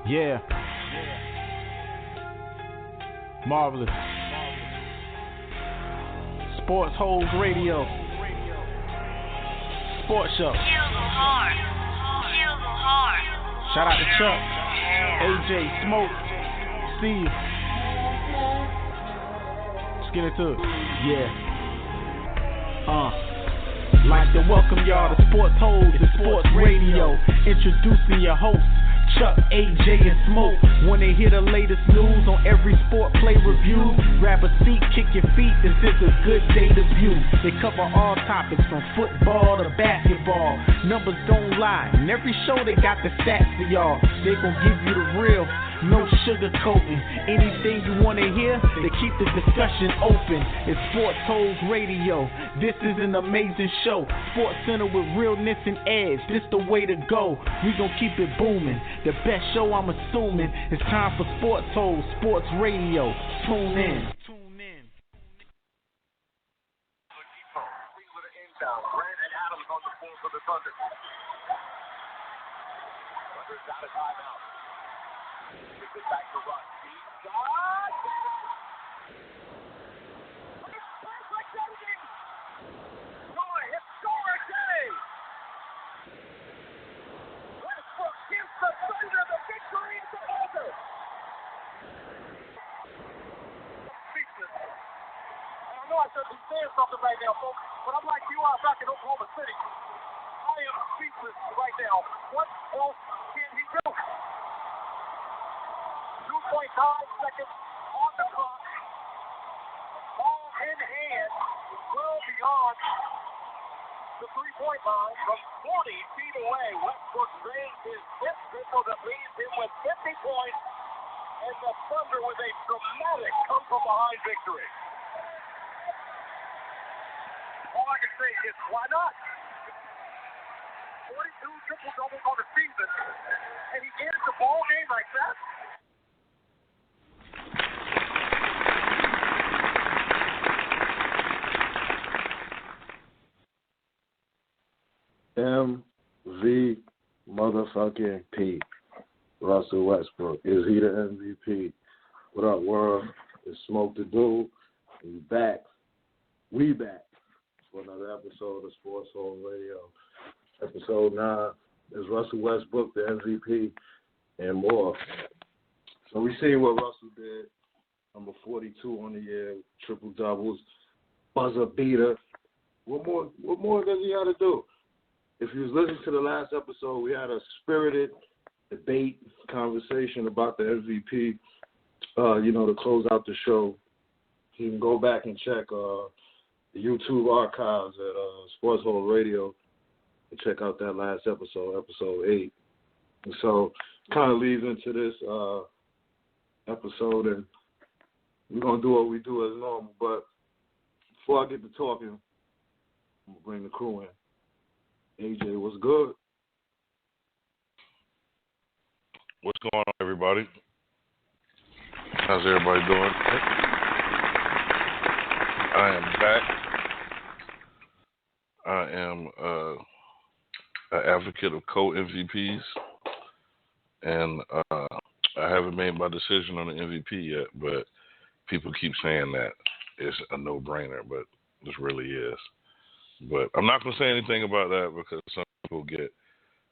Yeah. Marvelous. Sportholes Radio. Sports Show. Shout out to Chuck, AJ, Smoke, Steve. Let's get into it. Yeah. Like to welcome y'all to Sportholes and Sports Radio. Introducing your hosts, Chuck, AJ, and Smoke. When they hear the latest news on every sport play review, grab a seat, kick your feet, this is a good day to view. They cover all topics from football to basketball. Numbers don't lie, and every show they got the stats for y'all. They gon' give you the real, no sugarcoating. Anything you wanna hear, they keep the discussion open. It's Sportholes Radio. This is an amazing show. Sports Center with realness and edge. This the way to go. We gon' keep it booming. The best show, I'm assuming. It's time for Sportholes, Sports Radio. Tune in. Back to run. Historic day. Westbrook gives the Thunder the victory at the buzzer. I know I should be saying something right now, folks, but I'm like you are back in Oklahoma City. I am speechless right now. What else can he do? 2.5 seconds on the clock. Ball in hand, well beyond the three-point line from 40 feet away. Westbrook drains his fifth triple that leaves him with 50 points, and the Thunder with a dramatic come-from-behind victory. All I can say is, why not? 42 triple-doubles on the season, and he ends the ball game like that? MV motherfucking P. Russell Westbrook. Is he the MVP? What up, world? It's Smoke the Dude. We back. We back for another episode of Sportholes Radio. Episode 9 is Russell Westbrook, the MVP, and more. So we see what Russell did. Number 42 on the year, triple doubles, buzzer beater. What more does he have to do? If you was listening to the last episode, we had a spirited debate, conversation about the MVP, to close out the show. You can go back and check the YouTube archives at Sportholes Radio and check out that last episode, episode 8. And so kind of leads into this episode, and we're going to do what we do as normal. But before I get to talking, I'm going to bring the crew in. AJ, what's good? What's going on, everybody? How's everybody doing? I am back. I am an advocate of co-MVPs, and I haven't made my decision on the MVP yet, but people keep saying that it's a no-brainer, but this really is. But I'm not going to say anything about that because some people get,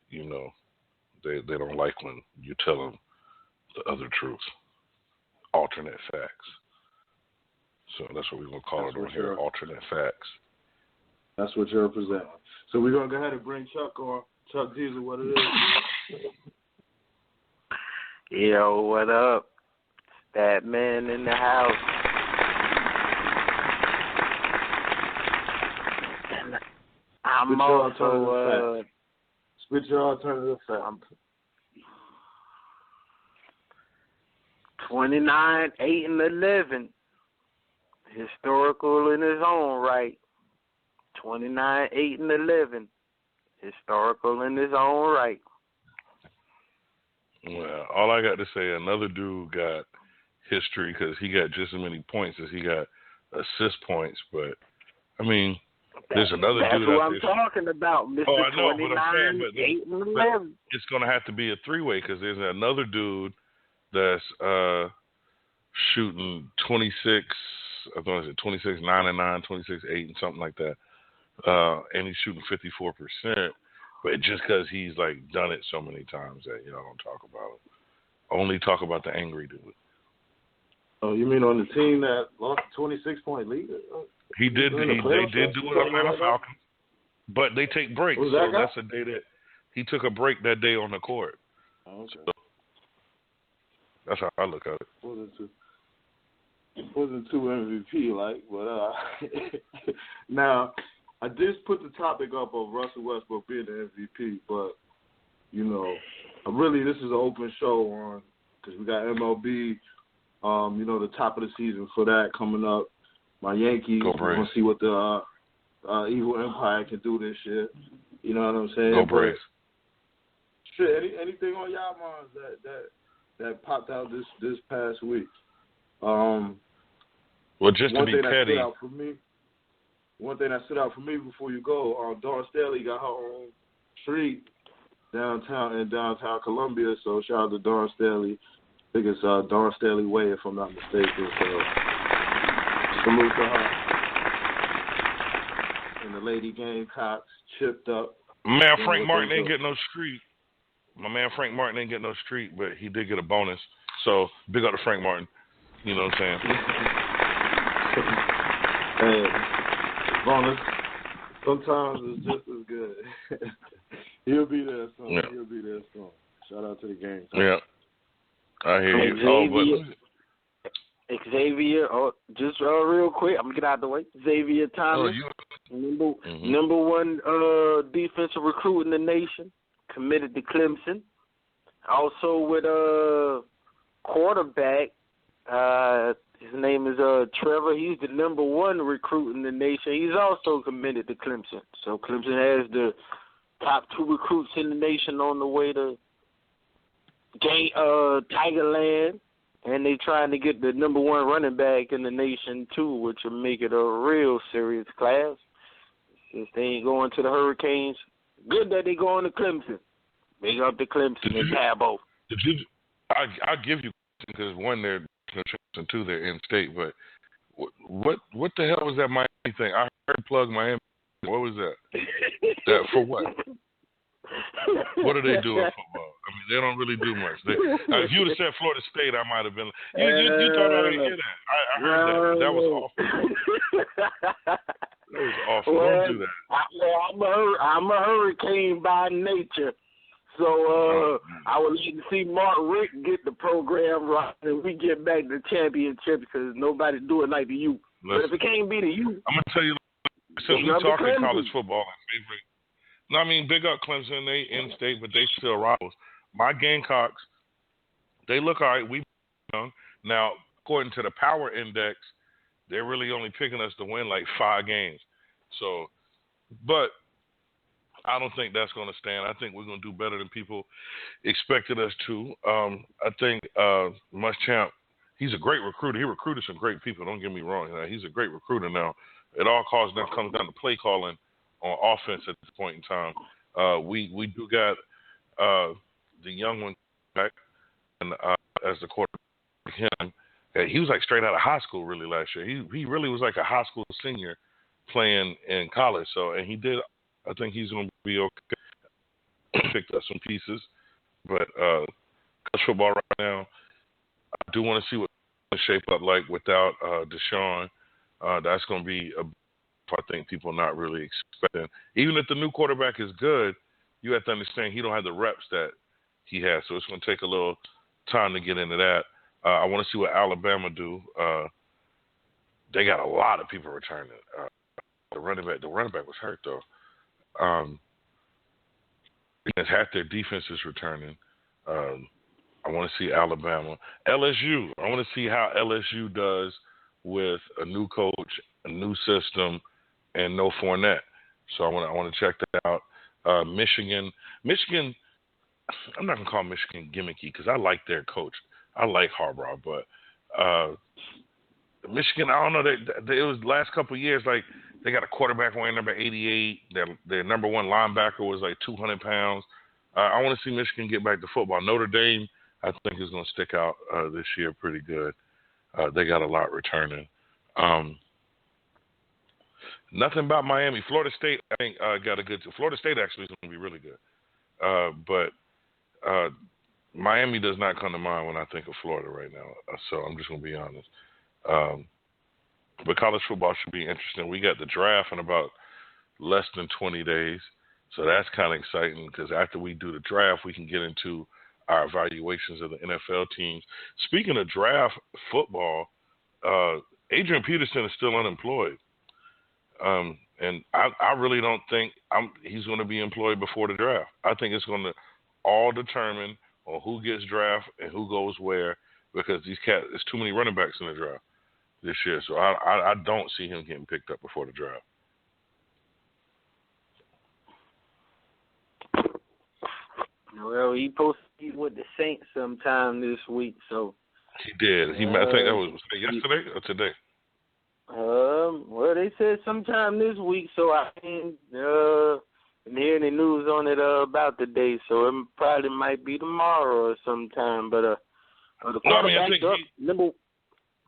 they don't like when you tell them the other truth, alternate facts. So that's what we're going to call it on here, alternate facts. That's what you're presenting. So we're going to go ahead and bring Chuck on. Chuck Diesel, what it is. Yo, what up? That man in the house. I'm also spit your alternative facts. 29, 8, and 11. Historical in his own right. 29, 8, and 11. Historical in his own right. Well, all I got to say, another dude got history because he got just as many points as he got assist points. But, I mean, There's another That's dude who out I'm there. talking about, Mr. Oh, I know, but 29, I'm saying, 8, and but 11. it's going to have to be a three-way because there's another dude that's shooting 26, I think it's 26, 9 and 9, 26, 8, and something like that. And he's shooting 54%. But just because he's like done it so many times that don't talk about it. Only talk about the angry dude. Oh, you mean on the team that lost a 26-point lead? They did do it on Atlanta Falcons, but they take breaks. So that's a day that he took a break that day on the court. Oh, okay. So that's how I look at it. Wasn't too MVP like, but now I just put the topic up of Russell Westbrook being the MVP, but really this is an open show on because we got MLB. The top of the season for that coming up. My Yankees, we're going to see what the Evil Empire can do this year. You know what I'm saying? Go Braves. Shit, anything on y'all minds that popped out this past week? Well, just to be petty. One thing that stood out for me before you go, Dawn Staley got her own street downtown Columbia, so shout out to Dawn Staley. I think it's Dawn Staley Way, if I'm not mistaken. So salute to her. And the Lady Gamecocks chipped up. Man, Frank Martin ain't get no street. My man Frank Martin ain't get no street, but he did get a bonus. So big up to Frank Martin. You know what I'm saying? Hey, bonus. Sometimes it's just as good. He'll be there soon. Yeah. He'll be there soon. Shout out to the Gamecocks. Yeah. I hear you. Xavier, just real quick, I'm going to get out of the way. Xavier Thomas, number one defensive recruit in the nation, committed to Clemson. Also with quarterback, his name is Trevor. He's the number one recruit in the nation. He's also committed to Clemson. So Clemson has the top 2 recruits in the nation on the way to Tigerland, and they trying to get the number one running back in the nation too, which will make it a real serious class. Since they ain't going to the Hurricanes, good that they going to Clemson. Big up to Clemson and Tabo. I'll give you because one, they're and two, they're in state. But what the hell was that Miami thing? I heard plug Miami. What was that? That for what? What do they do in football? I mean, they don't really do much. If you would have said Florida State, I might have been. You thought I didn't hear that? I heard that. That was awful. That was awful. Don't do that. I'm a hurricane by nature, so I would like to see Mark Rick get the program right, and we get back to championships because nobody do it like the U. But if it can't be the U, I'm gonna tell you. Since we're talking college football, no, I mean, big up Clemson. They in-state, but they still rivals. My Gamecocks, they look all right. We now, according to the Power Index, they're really only picking us to win like 5 games. So, but I don't think that's going to stand. I think we're going to do better than people expected us to. I think Muschamp, he's a great recruiter. He recruited some great people. Don't get me wrong. He's a great recruiter now. It all comes down to play calling on offense at this point in time. We do got the young one back and as the quarterback. Him, he was like straight out of high school really last year. He really was like a high school senior playing in college. So and he did. I think he's going to be okay. Picked up some pieces, but college football right now, I do want to see what it's shape up like without Deshaun. That's going to be I think people not really expecting. Even if the new quarterback is good, you have to understand he don't have the reps that he has. So it's going to take a little time to get into that. I want to see what Alabama do. They got a lot of people returning. The running back was hurt though. Because half their defense is returning. I want to see Alabama, LSU. I want to see how LSU does with a new coach, a new system, and no Fournette. So I want to check that out. Michigan. I'm not gonna call Michigan gimmicky because I like their coach. I like Harbaugh, but Michigan, I don't know. It was last couple of years like They got a quarterback wearing number 88. Their number one linebacker was like 200 pounds. I want to see Michigan get back to football. Notre Dame, I think, is going to stick out this year pretty good. They got a lot returning. Nothing about Miami. Florida State, I think, got a good – Florida State actually is going to be really good. But Miami does not come to mind when I think of Florida right now. So I'm just going to be honest. But college football should be interesting. We got the draft in about less than 20 days. So that's kind of exciting because after we do the draft, we can get into our evaluations of the NFL teams. Speaking of draft football, Adrian Peterson is still unemployed. And I really don't think he's going to be employed before the draft. I think it's going to all determine on who gets drafted and who goes where because there's too many running backs in the draft this year. So I don't see him getting picked up before the draft. Well, he supposed to be with the Saints sometime this week, so. He did. I think that was yesterday or today. Well, they said sometime this week, so I ain't hear any news on it about the day, so it probably might be tomorrow or sometime. But the quarterback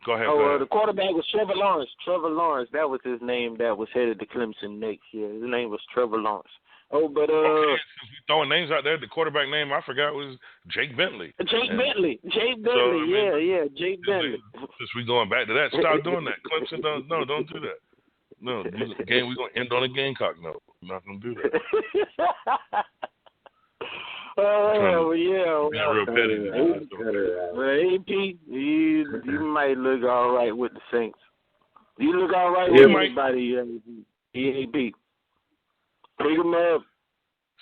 Go ahead. The quarterback was Trevor Lawrence. Trevor Lawrence, that was his name. That was headed to Clemson next year. His name was Trevor Lawrence. Throwing names out there, the quarterback name I forgot was Jake Bentley. Jake Bentley, Jake Bentley. Since we going back to that, stop doing that. Clemson, don't do that. No, we're gonna end on a Gamecock note. We're not gonna do that. Real petty. Well, AP, you might look all right with the Saints. You look all right with everybody. AP. Pick him up.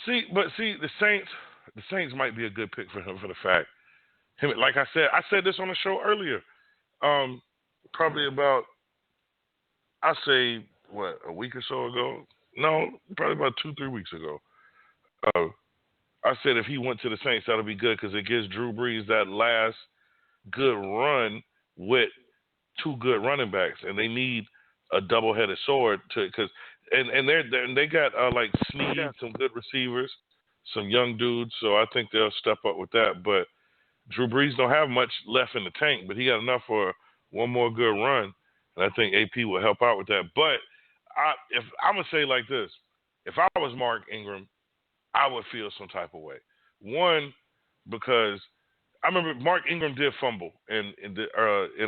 See, the Saints might be a good pick for him for the fact. Like I said this on the show earlier. Probably about, I say, a week or so ago? No, probably about 2-3 weeks ago. I said if he went to the Saints, that'll be good because it gives Drew Brees that last good run with two good running backs, and they need a double-headed sword because they got like Snead, some good receivers, some young dudes, so I think they'll step up with that. But Drew Brees don't have much left in the tank, but he got enough for one more good run, and I think AP will help out with that. But if I'm gonna say like this, if I was Mark Ingram, I would feel some type of way. One, because I remember Mark Ingram did fumble in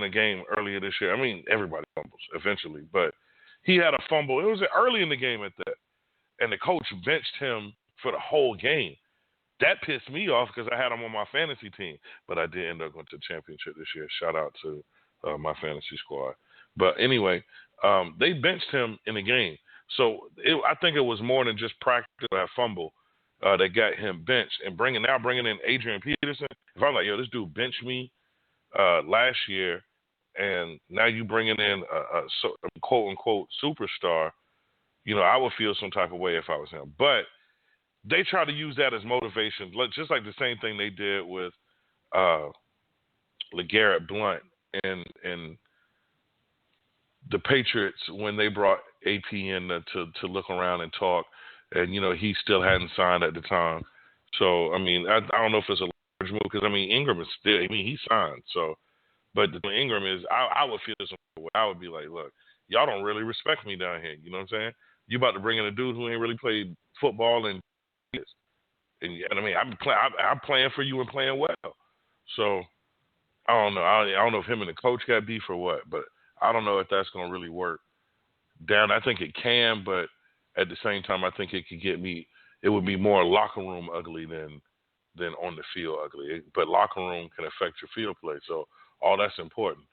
a game earlier this year. I mean, everybody fumbles eventually, but he had a fumble. It was early in the game at that, and the coach benched him for the whole game. That pissed me off because I had him on my fantasy team, but I did end up going to the championship this year. Shout out to my fantasy squad. But anyway, they benched him in the game. So I think it was more than just practice that fumble that got him benched. And bringing in Adrian Peterson, if I'm like, yo, this dude benched me last year, and now you bringing in a quote-unquote superstar, I would feel some type of way if I was him. But they try to use that as motivation, just like the same thing they did with LeGarrette Blount and the Patriots when they brought AP in to look around and talk, and he still hadn't signed at the time. So I mean, I don't know if it's a large move because Ingram is still. He signed. So, but the Ingram is, I would feel some way. I would be like, look, y'all don't really respect me down here. You know what I'm saying? You about to bring in a dude who ain't really played football and I'm playing for you and playing well. So I don't know. I don't know if him and the coach got beef or what, but I don't know if that's going to really work. I think it can, but at the same time, I think it could get me. It would be more locker room ugly than on the field ugly. But locker room can affect your field play, so all that's important.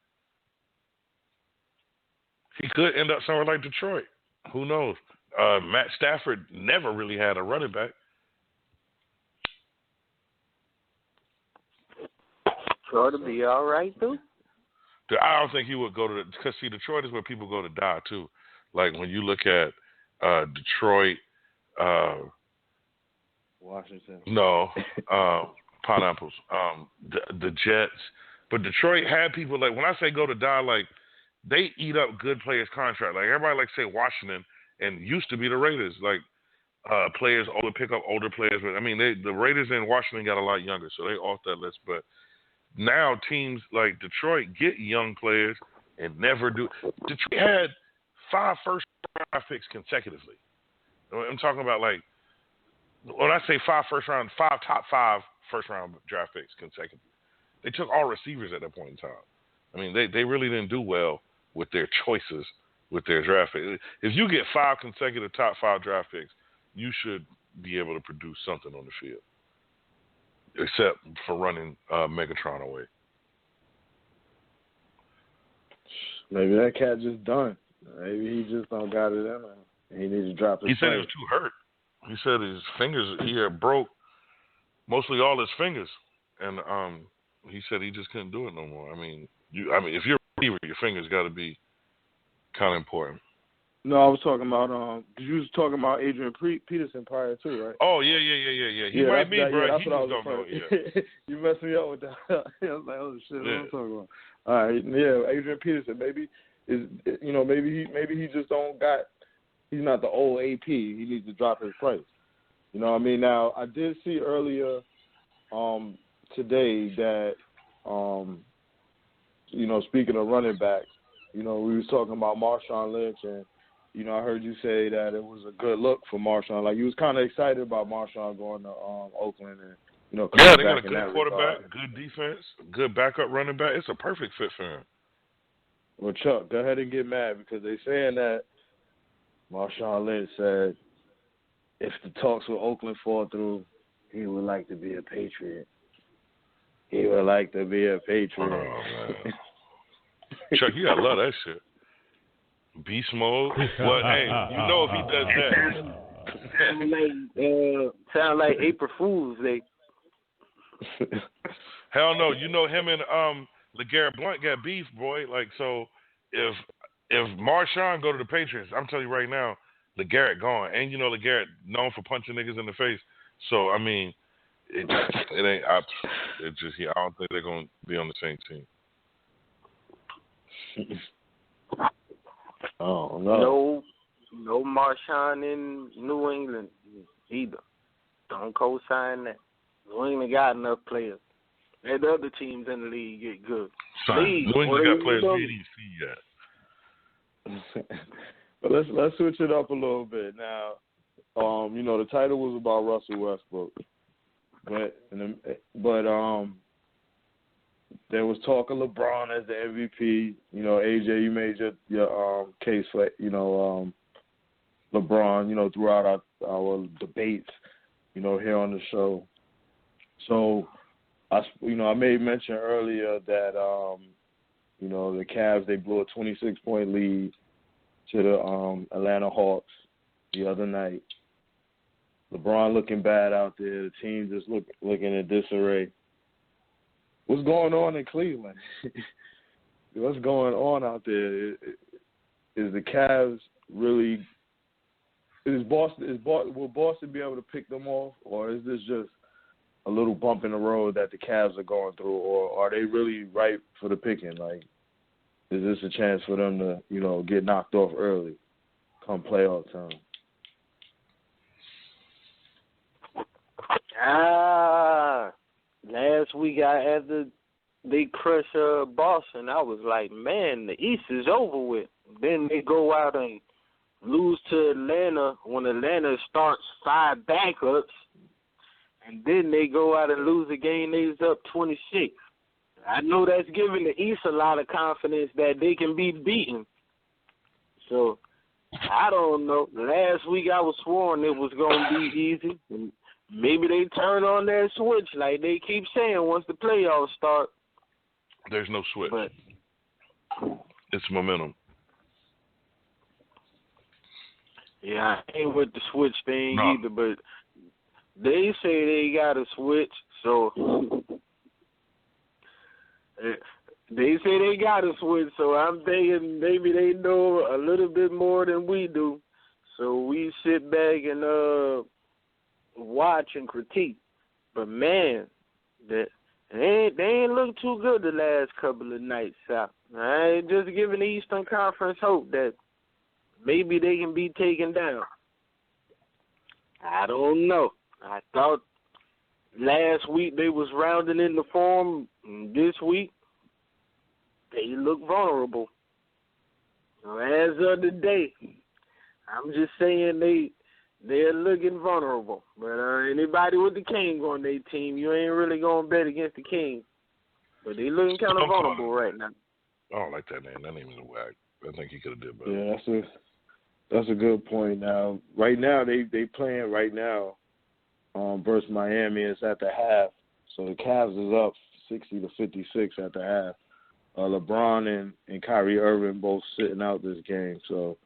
He could end up somewhere like Detroit. Who knows? Matt Stafford never really had a running back. Sure to be all right, too. I don't think he would go to because see, Detroit is where people go to die too. Like when you look at Detroit, Washington. No, pineapples. The Jets, but Detroit had people like when I say go to die, like they eat up good players' contract. Like everybody like say Washington and used to be the Raiders. Like players would pick up older players. But I mean, the Raiders in Washington got a lot younger, so they off that list. But now teams like Detroit get young players and never do. Detroit had 5 first-round picks consecutively. I'm talking about like when I say 5 top 5 first-round draft picks consecutively. They took all receivers at that point in time. I mean, they really didn't do well with their choices with their draft picks. If you get 5 consecutive top 5 draft picks, you should be able to produce something on the field, except for running Megatron away. Maybe that cat just done. Maybe he just don't got it in him. He needs to drop his. He said he was too hurt. He said his fingers, he had broke mostly all his fingers, and he said he just couldn't do it no more. I mean, if you're a receiver, your fingers got to be kind of important. No, I was talking about you was talking about Adrian Peterson prior too, right? Oh yeah. He might be, bro. Yeah, he just don't know. Yeah. You messed me up with that. I was like, oh shit, what am I talking about? All right, yeah, Adrian Peterson. Maybe he just don't got. He's not the old AP. He needs to drop his price. You know what I mean? Now I did see earlier today that speaking of running backs, we was talking about Marshawn Lynch, and I heard you say that it was a good look for Marshawn. Like you was kind of excited about Marshawn going to Oakland, and they got a good quarterback, good defense, good backup running back. It's a perfect fit for him. Well, Chuck, go ahead and get mad because they saying that Marshawn Lynch said if the talks with Oakland fall through, he would like to be a Patriot. He would like to be a Patriot. Oh, man. Chuck, you gotta love that shit. Beast mode. Well, hey, if he does that. Sound like April Fool's Day. Hell no. Him and LeGarrette Blount got beef, boy. Like, so if Marshawn go to the Patriots, I'm telling you right now, LeGarrette gone. And LeGarrette known for punching niggas in the face. So I mean, it ain't. I don't think they're gonna be on the same team. Oh no. No Marshawn in New England either. Don't co-sign that. New England got enough players. And the other teams in the league get good. New England got players we didn't see yet. But let's switch it up a little bit now. The title was about Russell Westbrook, but there was talk of LeBron as the MVP. AJ, you made your case for LeBron. Throughout our debates, here on the show. So I made mention earlier that the Cavs, they blew a 26-point lead to the Atlanta Hawks the other night. LeBron looking bad out there. The team just looking in disarray. What's going on in Cleveland? What's going on out there? Is the Cavs really? Will Boston be able to pick them off, or is this just a little bump in the road that the Cavs are going through, or are they really ripe for the picking? Like, is this a chance for them to, get knocked off early, come playoff time? Last week after they crushed Boston, I was like, man, the East is over with. Then they go out and lose to Atlanta when Atlanta starts 5 backups, and then they go out and lose a game they was up 26. I know that's giving the East a lot of confidence that they can be beaten. So, I don't know. Last week I was sworn it was going to be easy. And maybe they turn on that switch like they keep saying once the playoffs start. There's no switch. But it's momentum. Yeah, I ain't with the switch thing either, but they say they got a switch, so they say they got a switch, so I'm thinking maybe they know a little bit more than we do. So we sit back and watch and critique. But man, They ain't look too good the last couple of nights out. I ain't just giving the Eastern Conference hope that maybe they can be taken down. I don't know. I thought last week they was rounding in the form. This week they look vulnerable. So as of today, I'm just saying they're looking vulnerable. But anybody with the King on their team, you ain't really going to bet against the King. But they looking kind of vulnerable right now. I don't like that name. That name is whack. I think he could have did better. Yeah, that's a good point. Now, right now they playing right now versus Miami. It's at the half, so the Cavs is up 60-56 at the half. LeBron and Kyrie Irving both sitting out this game. So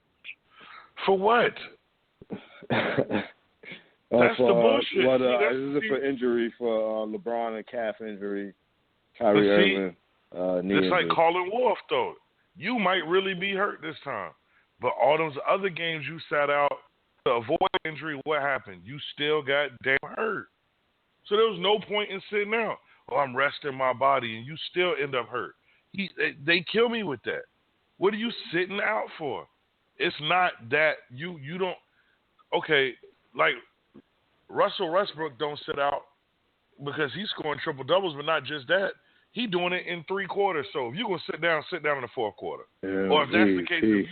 for what? That's the bullshit. This is for injury for LeBron and calf injury. Kyrie Irving knee it's like injury. Colin Wolf though. You might really be hurt this time, but all those other games you sat out to avoid injury, what happened? You still got damn hurt. So there was no point in sitting out. Oh, I'm resting my body, and you still end up hurt. They kill me with that. What are you sitting out for? It's not that you don't. Okay, like Russell Westbrook don't sit out because he's scoring triple doubles, but not just that. He doing it in 3 quarters. So if you're gonna sit down in the 4th quarter. Or if that's the case,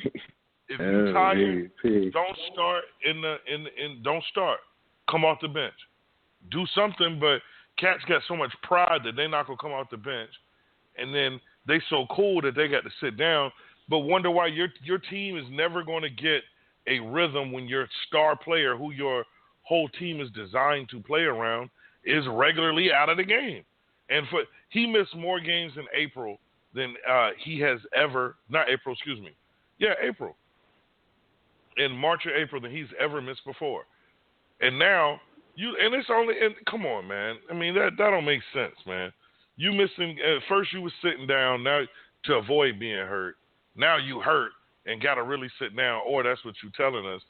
if you're tired, don't start don't start. Come off the bench. Do something, but cats got so much pride that they're not gonna come off the bench, and then they so cool that they got to sit down, but wonder why your team is never gonna get a rhythm when your star player, who your whole team is designed to play around, is regularly out of the game. And he missed more games in April than he has ever. Not April, excuse me. Yeah, April. In March or April than he's ever missed before. And now come on, man. I mean that don't make sense, man. You missing at first you was sitting down now to avoid being hurt. Now you hurt and got to really sit down, or that's what you're telling us.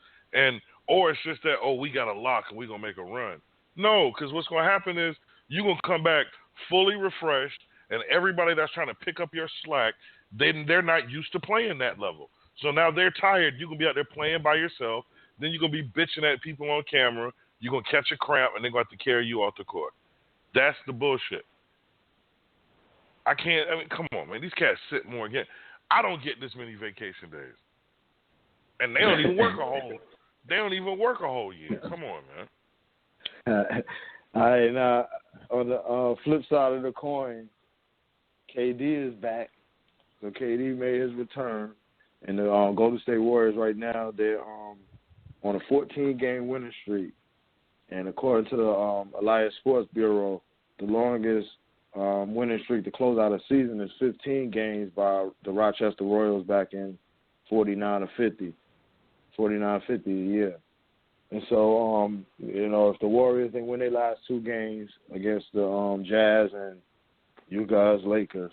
Or it's just that, we got a lock and we're going to make a run. No, because what's going to happen is you're going to come back fully refreshed, and everybody that's trying to pick up your slack, they're not used to playing that level. So now they're tired. You're going to be out there playing by yourself. Then you're going to be bitching at people on camera. You're going to catch a cramp, and they're going to have to carry you off the court. That's the bullshit. Come on, man. These cats sit more again. I don't get this many vacation days. And they don't even work a whole year. Come on, man. All right, now on the flip side of the coin, KD is back. So KD made his return, and the Golden State Warriors right now they're on a 14-game winning streak, and according to the Elias Sports Bureau, the longest winning streak to close out a season is 15 games by the Rochester Royals back in 49-50 a year. And so, if the Warriors, they win their last 2 games against the Jazz and you guys, Lakers,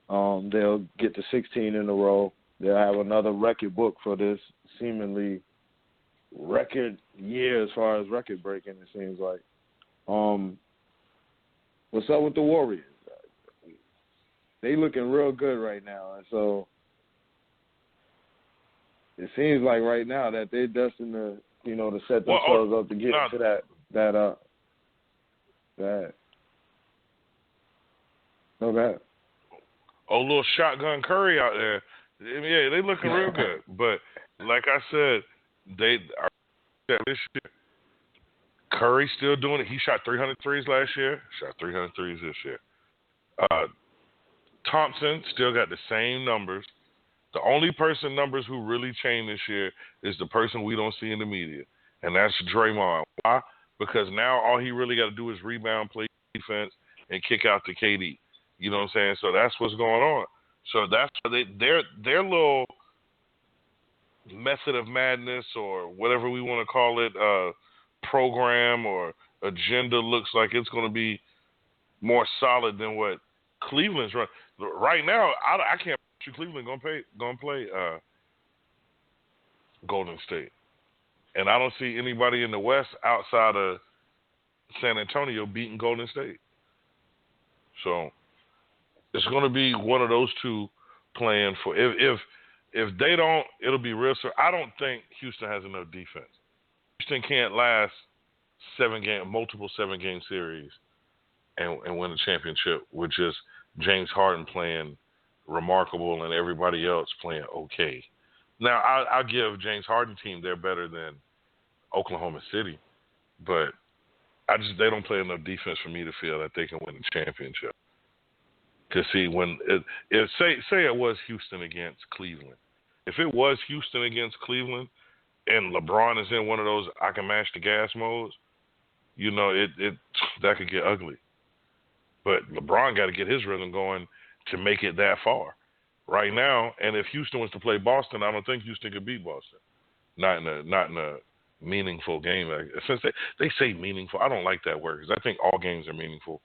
they'll get to 16 in a row. They'll have another record book for this seemingly record year as far as record breaking, it seems like. What's up with the Warriors? They looking real good right now. And so it seems like right now that they're destined to, to set themselves up to get into that. No bad. Oh, little shotgun Curry out there. Yeah, they looking real good. But like I said, they are this year. Curry still doing it. He shot 300 threes last year. Shot 300 threes this year. Thompson still got the same numbers. The only person numbers who really changed this year is the person we don't see in the media, and that's Draymond. Why? Because now all he really got to do is rebound, play defense, and kick out to KD. You know what I'm saying? So that's what's going on. So that's their little method of madness, or whatever we want to call it, program or agenda, looks like it's going to be more solid than what Cleveland's run. Right now, I can't picture Cleveland going to play Golden State. And I don't see anybody in the West outside of San Antonio beating Golden State. So it's going to be one of those two playing for. If they don't, it'll be real. So I don't think Houston has enough defense. Houston can't last multiple 7-game series and win a championship with just James Harden playing remarkable and everybody else playing okay. Now I'll give James Harden team they're better than Oklahoma City, but they don't play enough defense for me to feel that they can win a championship. Because see, when say it was Houston against Cleveland, if it was Houston against Cleveland and LeBron is in one of those I can mash the gas modes, you know it that could get ugly. But LeBron got to get his rhythm going to make it that far right now. And if Houston was to play Boston, I don't think Houston could beat Boston. Not in a meaningful game. Since they say meaningful, I don't like that word because I think all games are meaningful,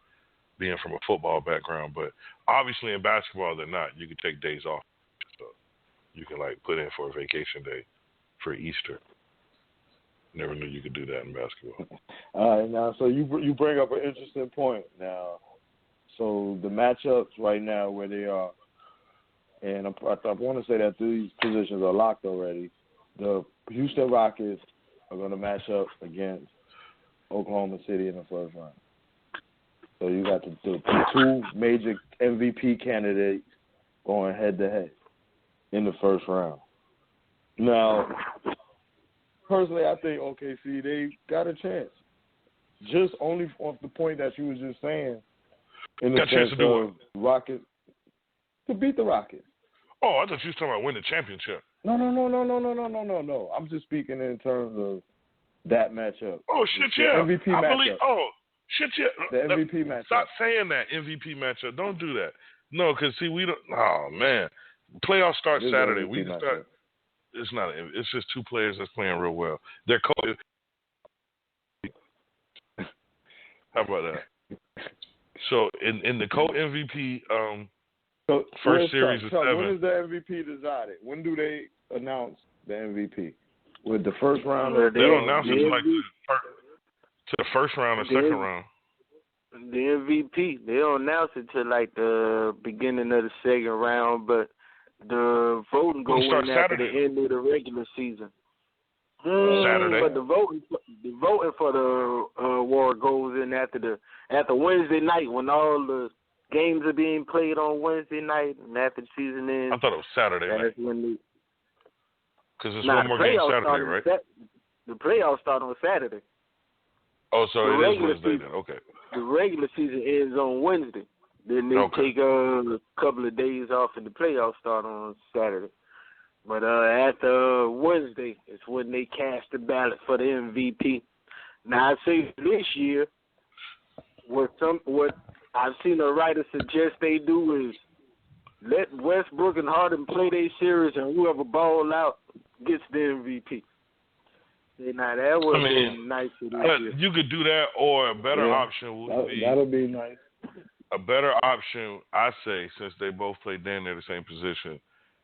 being from a football background. But obviously in basketball, they're not. You can take days off. So you can like put in for a vacation day for Easter. Never knew you could do that in basketball. All right, now, so you bring up an interesting point now. So the matchups right now where they are, and I want to say that these positions are locked already. The Houston Rockets are going to match up against Oklahoma City in the first round. So you got the two major MVP candidates going head-to-head in the first round. Now, personally, I think OKC, they got a chance. Just only off the point that you were just saying, in the sense of Rockets, to beat the Rockets. Oh, I thought you were talking about win the championship. No. I'm just speaking in terms of that matchup. Oh, shit, yeah. The MVP matchup. Shit, yeah. The MVP matchup. Stop saying that, MVP matchup. Don't do that. No, because, see, we don't – oh, man. Playoffs start Saturday. We can start – it's not – it's just two players that's playing real well. They're How about that? So, in the co-MVP first series of 7. When is the MVP decided? When do they announce the MVP? With the first round? They don't announce it like to the first round or second round. The MVP, they don't announce it till like the beginning of the second round, but the voting goes in after the end of the regular season. Saturday. But the voting for the award goes in after Wednesday night when all the games are being played on Wednesday night and after the season ends. I thought it was Saturday night. Because there's one more game Saturday, right? The playoffs start on Saturday. Oh, so it is Wednesday then. Okay. The regular season ends on Wednesday. Then they take a couple of days off and the playoffs start on Saturday. But after Wednesday is when they cast the ballot for the MVP. Now, I'd say this year, what I've seen a writer suggest they do is let Westbrook and Harden play their series, and whoever ball out gets the MVP. Now, that would be nice to do. You could do that, or a better option would be... That'll be nice. A better option, I say, since they both play damn near the same position,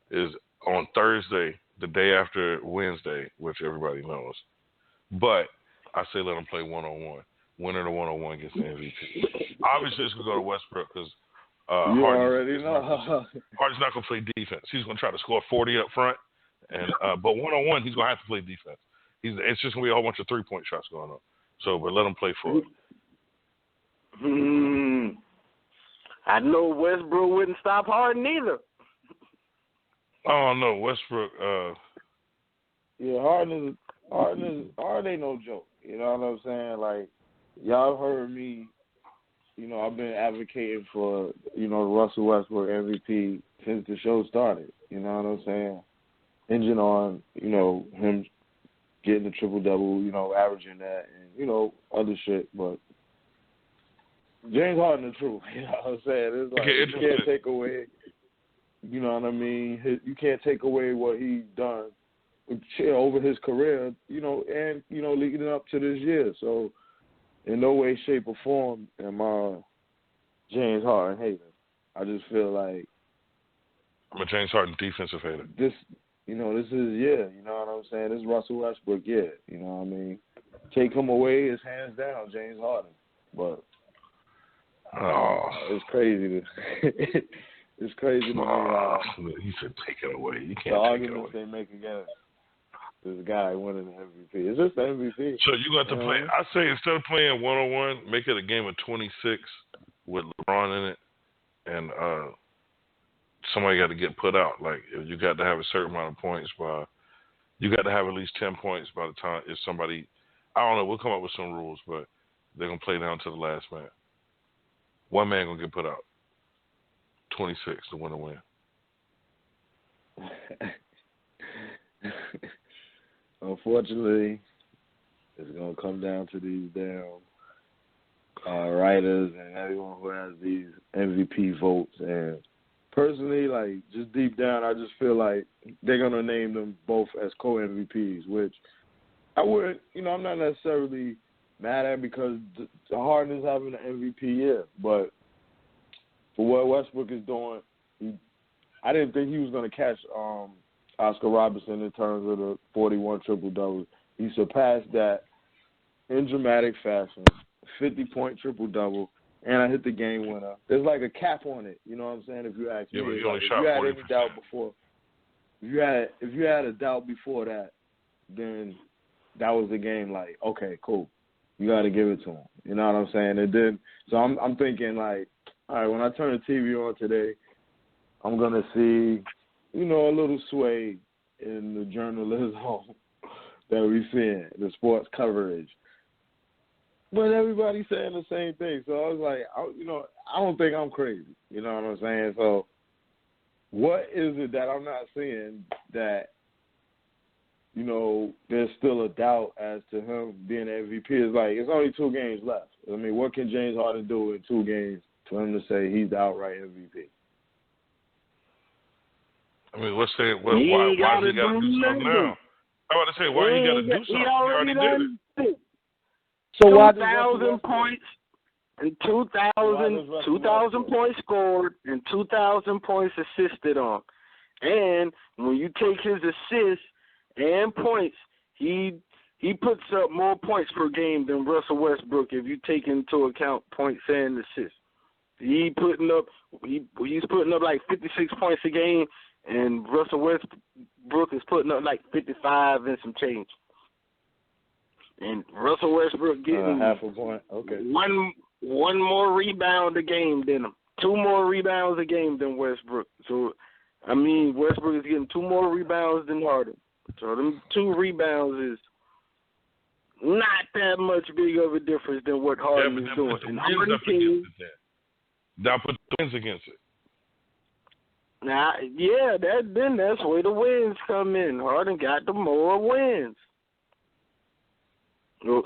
is on Thursday, the day after Wednesday, which everybody knows. But I say let them play one-on-one. Winner of the one-on-one gets the MVP. Obviously, it's going to go to Westbrook because you already know. Harden's not going to play defense. He's going to try to score 40 up front. But one-on-one, he's going to have to play defense. It's just going to be a whole bunch of three-point shots going on. So, but let him play for it. I know Westbrook wouldn't stop Harden either. Oh, no, Westbrook. Harden ain't no joke. You know what I'm saying? Like, y'all heard me, I've been advocating for, the Russell Westbrook MVP since the show started. You know what I'm saying? Hinging on, him getting the triple-double, averaging that and, other shit. But James Harden the truth. You know what I'm saying? It's like you can't take away, you know what I mean? You can't take away what he's done over his career, and, leading up to this year. So, in no way, shape, or form am I James Harden hater. I just feel like I'm a James Harden defensive hater. This is, you know what I'm saying? This is Russell Westbrook, you know what I mean? Take him away, it's hands down James Harden. But it's crazy. It's crazy to me how he said, "Take it away. You can't take the it away." arguments they make against this guy winning the MVP. Is this the MVP? So you got to play. I say instead of playing 1-on-1, make it a game of 26 with LeBron in it, and somebody got to get put out. Like you got to have a certain amount of points by. You got to have at least 10 points by the time if somebody. I don't know. We'll come up with some rules, but they're gonna play down to the last man. One man gonna get put out. 26 to win a win. Unfortunately, it's gonna come down to these damn writers and everyone who has these MVP votes. And personally, like just deep down, I just feel like they're gonna name them both as co-MVPs, which I wouldn't. I'm not necessarily mad at because the Harden is having an MVP year, but for what Westbrook is doing, I didn't think he was going to catch Oscar Robertson in terms of the 41 triple-doubles. He surpassed that in dramatic fashion, 50-point triple-double, and I hit the game winner. There's like a cap on it, you know what I'm saying, if you ask me. You only if shot you had 40%. any doubt before, if you had a doubt before that, then that was the game like, okay, cool. You got to give it to him. You know what I'm saying? And then, so I'm thinking like, all right, when I turn the TV on today, I'm going to see, a little sway in the journalism that we seeing, the sports coverage. But everybody's saying the same thing. So I was like, I don't think I'm crazy. You know what I'm saying? So what is it that I'm not seeing that, there's still a doubt as to him being an MVP? It's like, it's only 2 games left. I mean, what can James Harden do in 2 games for him to say he's the outright MVP? I mean, why does he got to do something now? I was about to say, why he got to do something? He already did it. So 2,000 points and 2,000 points scored and 2,000 points assisted on. And when you take his assists and points, he puts up more points per game than Russell Westbrook if you take into account points and assists. He's putting up like 56 points a game, and Russell Westbrook is putting up like 55 and some change. And Russell Westbrook getting half a point. Okay. One more rebound a game than him. 2 more rebounds a game than Westbrook. So, I mean, Westbrook is getting 2 more rebounds than Harden. So them 2 rebounds is not that much big of a difference than what Harden is doing. Now put the wins against it. Now, yeah, that's where the wins come in. Harden got the more wins.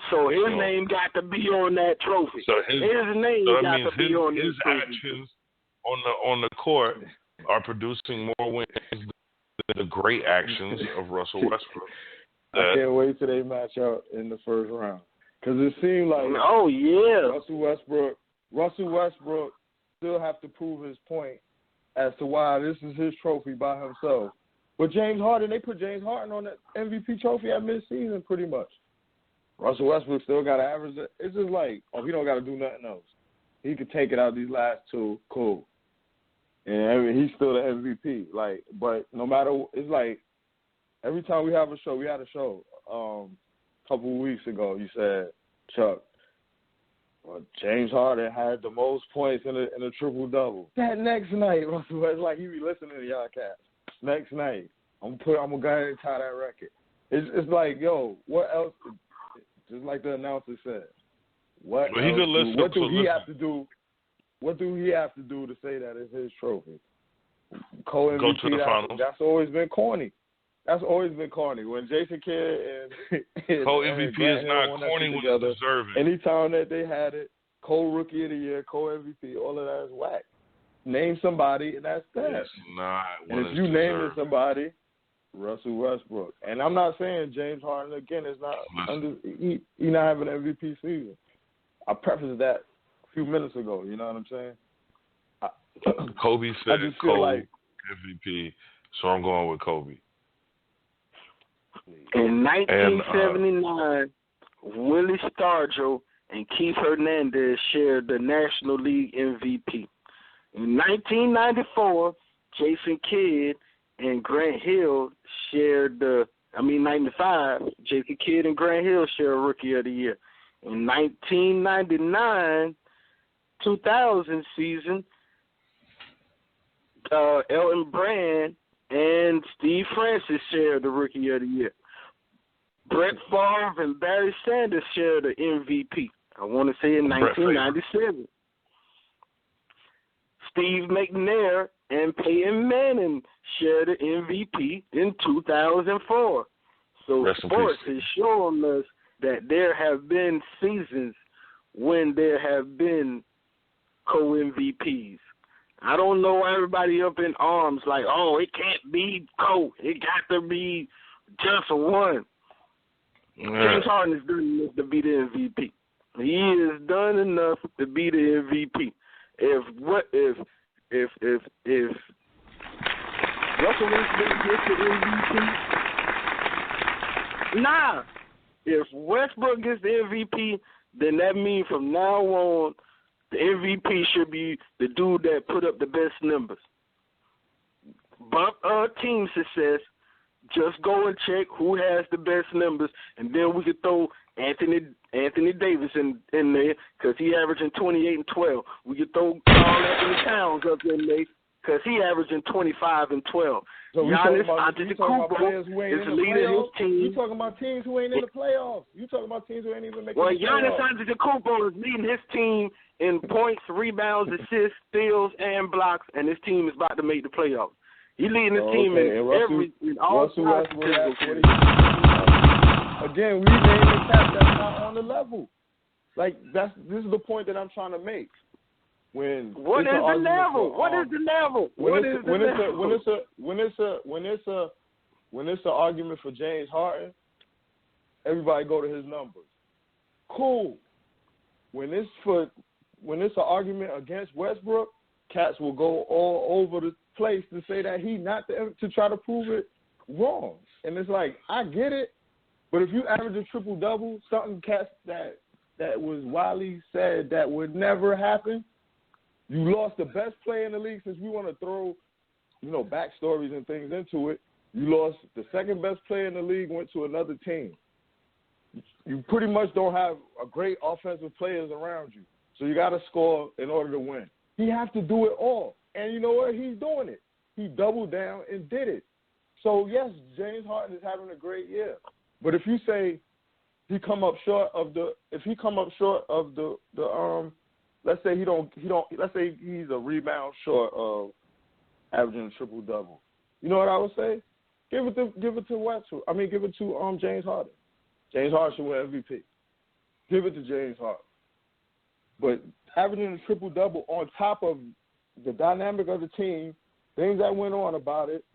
So his name got to be on that trophy. So his name got to be on his actions on the court are producing more wins than the great actions of Russell Westbrook. I can't wait till they match up in the first round. Because it seemed like Russell Westbrook still have to prove his point as to why this is his trophy by himself. But James Harden, they put James Harden on the MVP trophy at midseason pretty much. Russell Westbrook still got to average it. It's just like, he don't got to do nothing else. He could take it out these last 2, cool. And he's still the MVP. Like, but no matter, it's like every time we had a show a couple of weeks ago. You said, Chuck, James Harden had the most points in a triple double. That next night, Russell was like he be listening to y'all cats. Next night, I'm gonna go ahead and tie that record. It's like, yo, what else? Just like the announcer said, what do he have to do? What do he have to do to say that it's his trophy? Co-MVP, go to the finals. That's always been corny. When Jason Kidd and co-MVP is not corny when it's deserving. Anytime that they had it, co-rookie of the year, co-MVP, all of that is whack. Name somebody, and that's that. It's not. And if you name somebody, Russell Westbrook. And I'm not saying James Harden again is not he not having an MVP season. I prefaced that a few minutes ago. You know what I'm saying? Kobe said Kobe like, MVP, so I'm going with Kobe. In 1979, Willie Stargell and Keith Hernandez shared the National League MVP. In 1994, Jason Kidd and Grant Hill shared 95, Jason Kidd and Grant Hill shared Rookie of the Year. In 1999-2000 season, Elton Brand and Steve Francis shared the Rookie of the Year. Brett Favre and Barry Sanders shared the MVP. I want to say in 1997. Steve McNair and Peyton Manning shared the MVP in 2004. So sports is showing us that there have been seasons when there have been co-MVPs. I don't know everybody up in arms like, oh, it can't be co. It got to be just one. James Harden is done enough to be the MVP. He is done enough to be the MVP. If Russell Westbrook gets the MVP, if Westbrook gets the MVP, then that means from now on, the MVP should be the dude that put up the best numbers. Bump team success. Just go and check who has the best numbers, and then we could throw Anthony Davis in there because he averaging 28 and 12. We could throw Karl Anthony Towns up in there because he averaging 25 and 12. So Giannis Antetokounmpo is leading his team. You talking about teams who ain't in the playoffs? You talking about teams who ain't even making the playoffs? Well, Giannis Antetokounmpo is leading his team in points, rebounds, assists, steals, and blocks, and his team is about to make the playoffs. He leading his team in all sides. Again, we named a cat that's not on the level. Like this is the point that I'm trying to make. What is the level? When it's an argument for James Harden, everybody go to his numbers. Cool. When it's an argument against Westbrook, cats will go all over the place to say that he not to try to prove it wrong. And it's like, I get it, but if you average a triple-double, something cats that was widely said that would never happen, you lost the best player in the league. Since we want to throw, backstories and things into it, you lost the second best player in the league, went to another team. You pretty much don't have a great offensive players around you, so you got to score in order to win. He has to do it all. And you know what? He's doing it. He doubled down and did it. So, yes, James Harden is having a great year. But if you say let's say let's say he's a rebound short of averaging a triple-double. You know what I would say? Give it to Westbrook. Give it to James Harden. James Harden should win MVP. Give it to James Harden. But averaging a triple-double on top of the dynamic of the team, things that went on about it,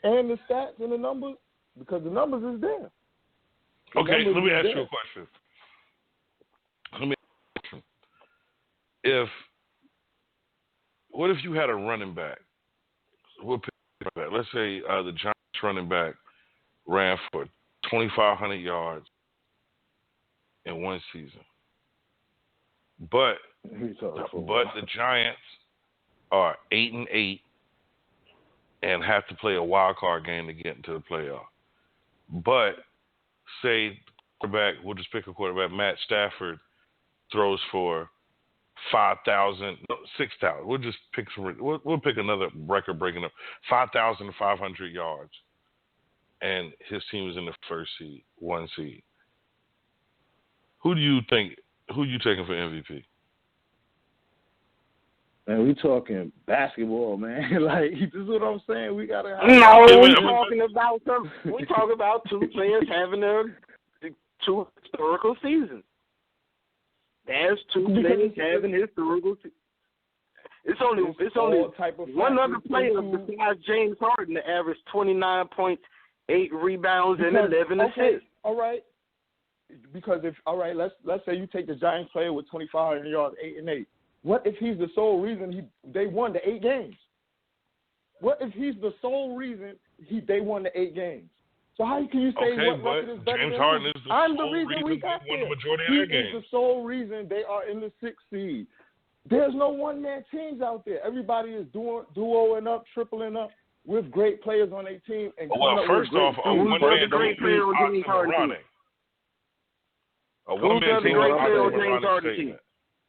and the stats and the numbers, because the numbers is there. Okay, let me ask you a question. What if you had a running back? Let's say the Giants running back ran for 2,500 yards in one season. But the Giants are 8-8 and have to play a wild card game to get into the playoff. But say quarterback, we'll just pick a quarterback, Matt Stafford throws for 6,000. We'll just pick we'll pick another record breaking up 5,500 yards, and his team is in the one seed. Who you taking for MVP? Man, we talking basketball, man. Like, this is what I'm saying. We gotta have we talk about two players having two historical seasons. There's two players having historical seasons. It's only one other player besides James Harden that averaged 29 points, 8 rebounds, and 11 assists. All right. Because let's say you take the Giants player with 2,500 yards, 8-8. What if he's the sole reason they won the 8 games? What if he's the sole reason they won the 8 games? So how can you say what record is better James than Harden him? is the sole reason we won the majority of their games. He is the sole reason they are in the 6th seed. There's no one-man teams out there. Everybody is duoing up, tripling up with great players on their team. And well, first off, a one-man team is oxymoronic. A one-man team is oxymoronic.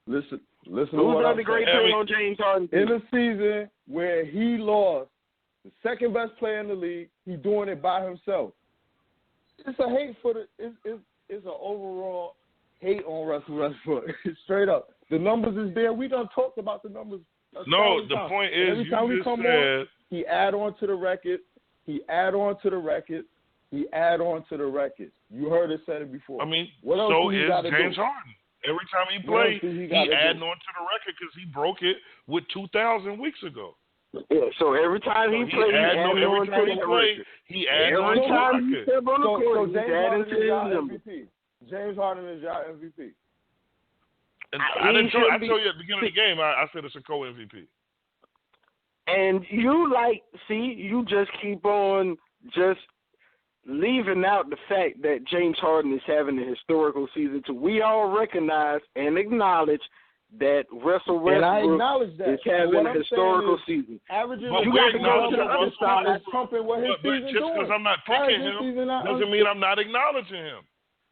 Listen to Who's what the I'm other great saying. player on James Harden's team? In a season where he lost the second best player in the league, he's doing it by himself. It's a hate for it's an overall hate on Russell Westbrook. Straight up. The numbers is there. We done talked about the numbers. No, the point is, every time we come on, he add on to the record. You heard it said it before. I mean, what else so is James do? Harden. Every time he plays, he adding on to the record because he broke it with 2,000 weeks ago. Yeah, so every time he plays, he adds on to the record. He adds on to the record. So James Harden is your MVP. James Harden is your MVP. And I told you at the beginning of the game, I said it's a co-MVP. And you just keep on just leaving out the fact that James Harden is having a historical season too. We all recognize and acknowledge that Russell Westbrook is having a historical season. You got to go to the other side. But just because I'm not picking him doesn't mean I'm not acknowledging him.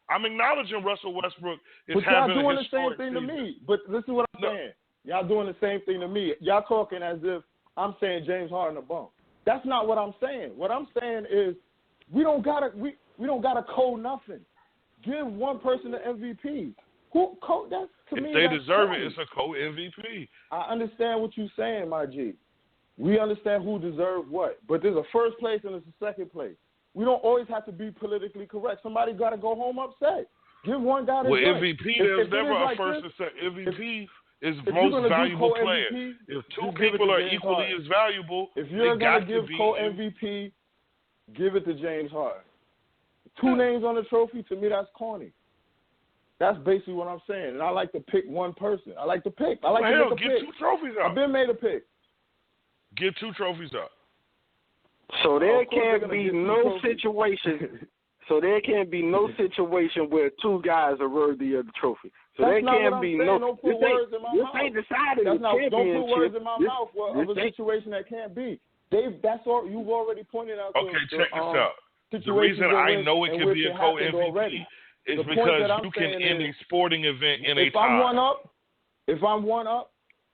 I'm acknowledging Russell Westbrook is having a historic season. But y'all doing the same thing to me. But listen what I'm saying. Y'all doing the same thing to me. Y'all talking as if I'm saying James Harden a bum. That's not what I'm saying. What I'm saying is we don't gotta code nothing. Give one person the MVP. That's to me. If they deserve it, it's a co-MVP. I understand what you're saying, my G. We understand who deserves what, but there's a first place and there's a second place. We don't always have to be politically correct. Somebody got to go home upset. Give one guy the MVP, there's never a first and second. MVP is most valuable player. If two people are equally as valuable, if you're going to give co-MVP, give it to James Harden. Two names on the trophy, to me, that's corny. That's basically what I'm saying. And I like to pick one person. I like to pick. I like to make a pick. Get 2 trophies up. I've been made a pick. Get 2 trophies up. So there can't be no situation. So there can't be no situation where 2 guys are worthy of the trophy. So there can't be no. Don't put words in my mouth. This ain't decided the championship. Don't put words in my mouth of a situation that can't be. Dave, that's all you've already pointed out. Okay, check this out. The reason I know it can be a co-MVP is because you can end a sporting event in a tie. If I'm one up,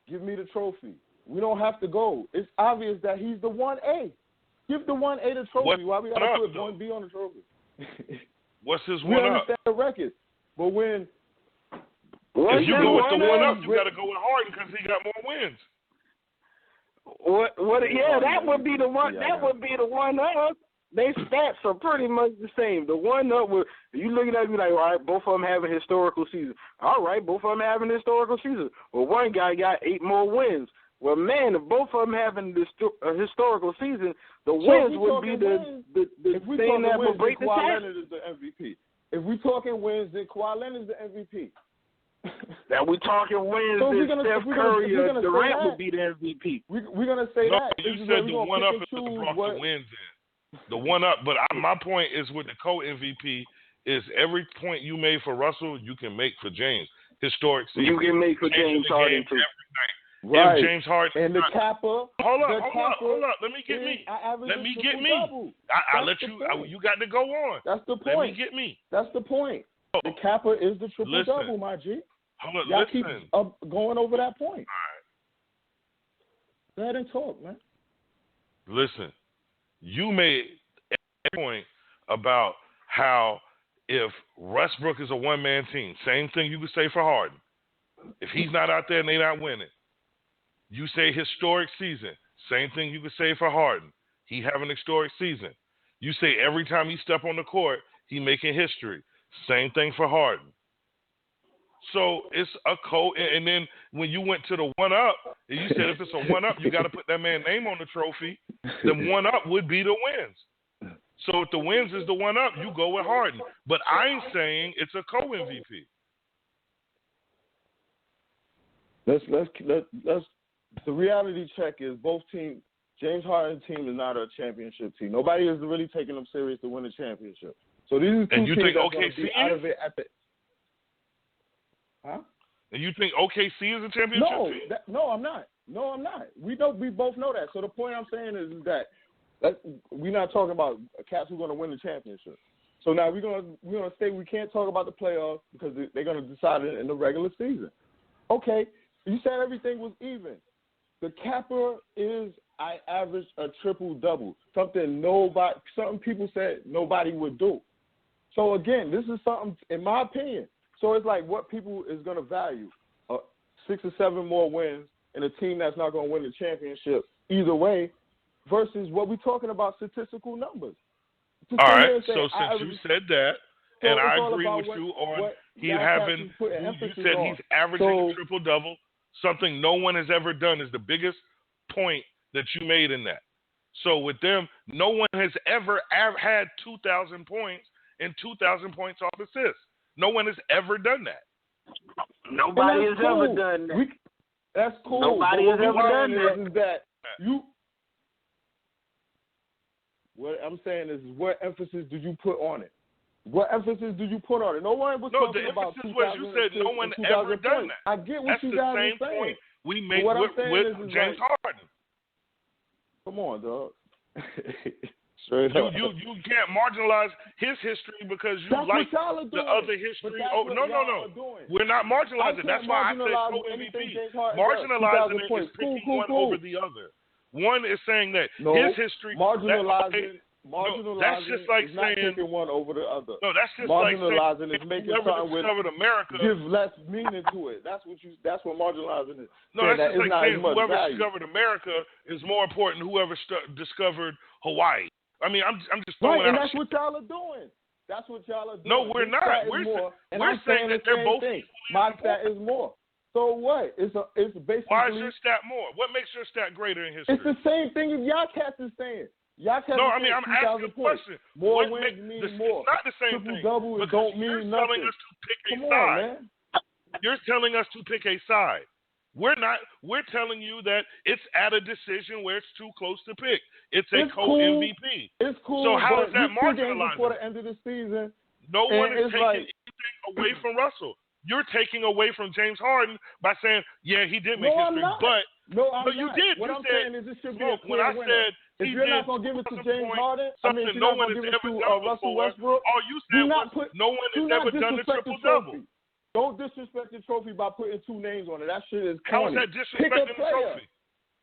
give me the trophy. We don't have to go. It's obvious that he's the 1A. Give the 1A the trophy. Why we got to put 1B on the trophy? What's his 1 up? We understand the record. But when... If you go with the 1 up, you got to go with Harden because he got more wins. Yeah, that would be the one. That would be the 1 up. They stats are pretty much the same. The 1 up, you looking at me like, all right, both of them have a historical season. All right, both of them having a historical season. Well, one guy got 8 more wins. Well, man, if both of them having a historical season, the wins would be the thing that would break the tie. Kawhi Leonard is the MVP. If we talking wins, then Kawhi Leonard is the MVP. That we talking wins, then Steph Curry or Durant would be the MVP. We're gonna say that. You said the 1 up is what brought the wins in. The 1 up, but my point is with the co-MVP is every point you made for Russell, you can make for James. Historic season. You can make for James Harden too. Right. If James Harden. And the Kappa. Hold up. Let me get me. I let you. You got to go on. That's the point. Let me get me. That's the point. The Kappa is the triple double, my G. Y'all keep going over that point. All right. Go ahead and talk, man. Listen, you made a point about how if Westbrook is a one-man team, same thing you could say for Harden. If he's not out there and they're not winning, you say historic season. Same thing you could say for Harden. He having an historic season. You say every time he step on the court, he making history. Same thing for Harden. So it's a and then when you went to the 1 up, and you said if it's a 1 up, you got to put that man's name on the trophy. The 1 up would be the wins. So if the wins is the 1 up, you go with Harden. But I'm saying it's a co-MVP. Let's the reality check is both teams. James Harden's team is not a championship team. Nobody is really taking them serious to win a championship. So these are two teams that's going to be out of it at the. Huh? And you think OKC is a championship team? No, I'm not. We both know that. So the point I'm saying is that we're not talking about Cats who are going to win the championship. So now we're gonna say we can't talk about the playoffs because they're going to decide it in the regular season. Okay, you said everything was even. The capper is I averaged a triple-double, something people said nobody would do. So, again, this is something, in my opinion, so it's like what people is going to value, 6 or 7 more wins and a team that's not going to win the championship either way versus what we're talking about statistical numbers. All right, so since you said that, and I agree with you on you said he's averaging a triple-double, something no one has ever done is the biggest point that you made in that. So with them, no one has ever had 2,000 points and 2,000 points off assists. No one has ever done that. Nobody has ever done that. That's cool. Nobody has ever done that. What I'm saying is, what emphasis do you put on it? What emphasis do you put on it? No one was talking about 2,000. No, the emphasis was you said no one ever done that. I get what you guys are saying. That's the same point we make with James Harden. Come on, dog. Straight up. You can't marginalize his history because you like the other history. Oh, no. We're not marginalizing. That's why I said co-MVP. Marginalizing it is picking one over the other. One is saying that his history. Marginalizing that's just like is saying not picking one over the other. No, that's just marginalizing like is making something with America give less meaning to it. That's what marginalizing is. No, that's just like saying whoever value. discovered America is more important than whoever discovered Hawaii. I mean, I'm just throwing right, and out that's what y'all are doing. That's what y'all are doing. No, we're not. We're saying that they're both equally my important. stat is more. So what? It's basically. Why is your stat more? What makes your stat greater in history? It's the same thing as y'all cats is saying. Y'all cats I'm asking a question. More wins mean more. It's not the same thing. Double don't mean nothing. Telling us to pick a side. Man. You're telling us to pick a side. We're not. We're telling you that it's at a decision where it's too close to pick. It's a co-MVP. It's cool. So how is that marginalized? Before the end of the season, no one is taking anything away from Russell. You're taking away from James Harden by saying, yeah, he did make history, but you did. What you I'm said, saying is it should be a clear when I winner. said if you're not going to give it to James Harden, something no one has ever done Russell before, Westbrook, all you said was no one has ever done the triple-double. Don't disrespect the trophy by putting 2 names on it. That shit is corny. How is that disrespecting the trophy?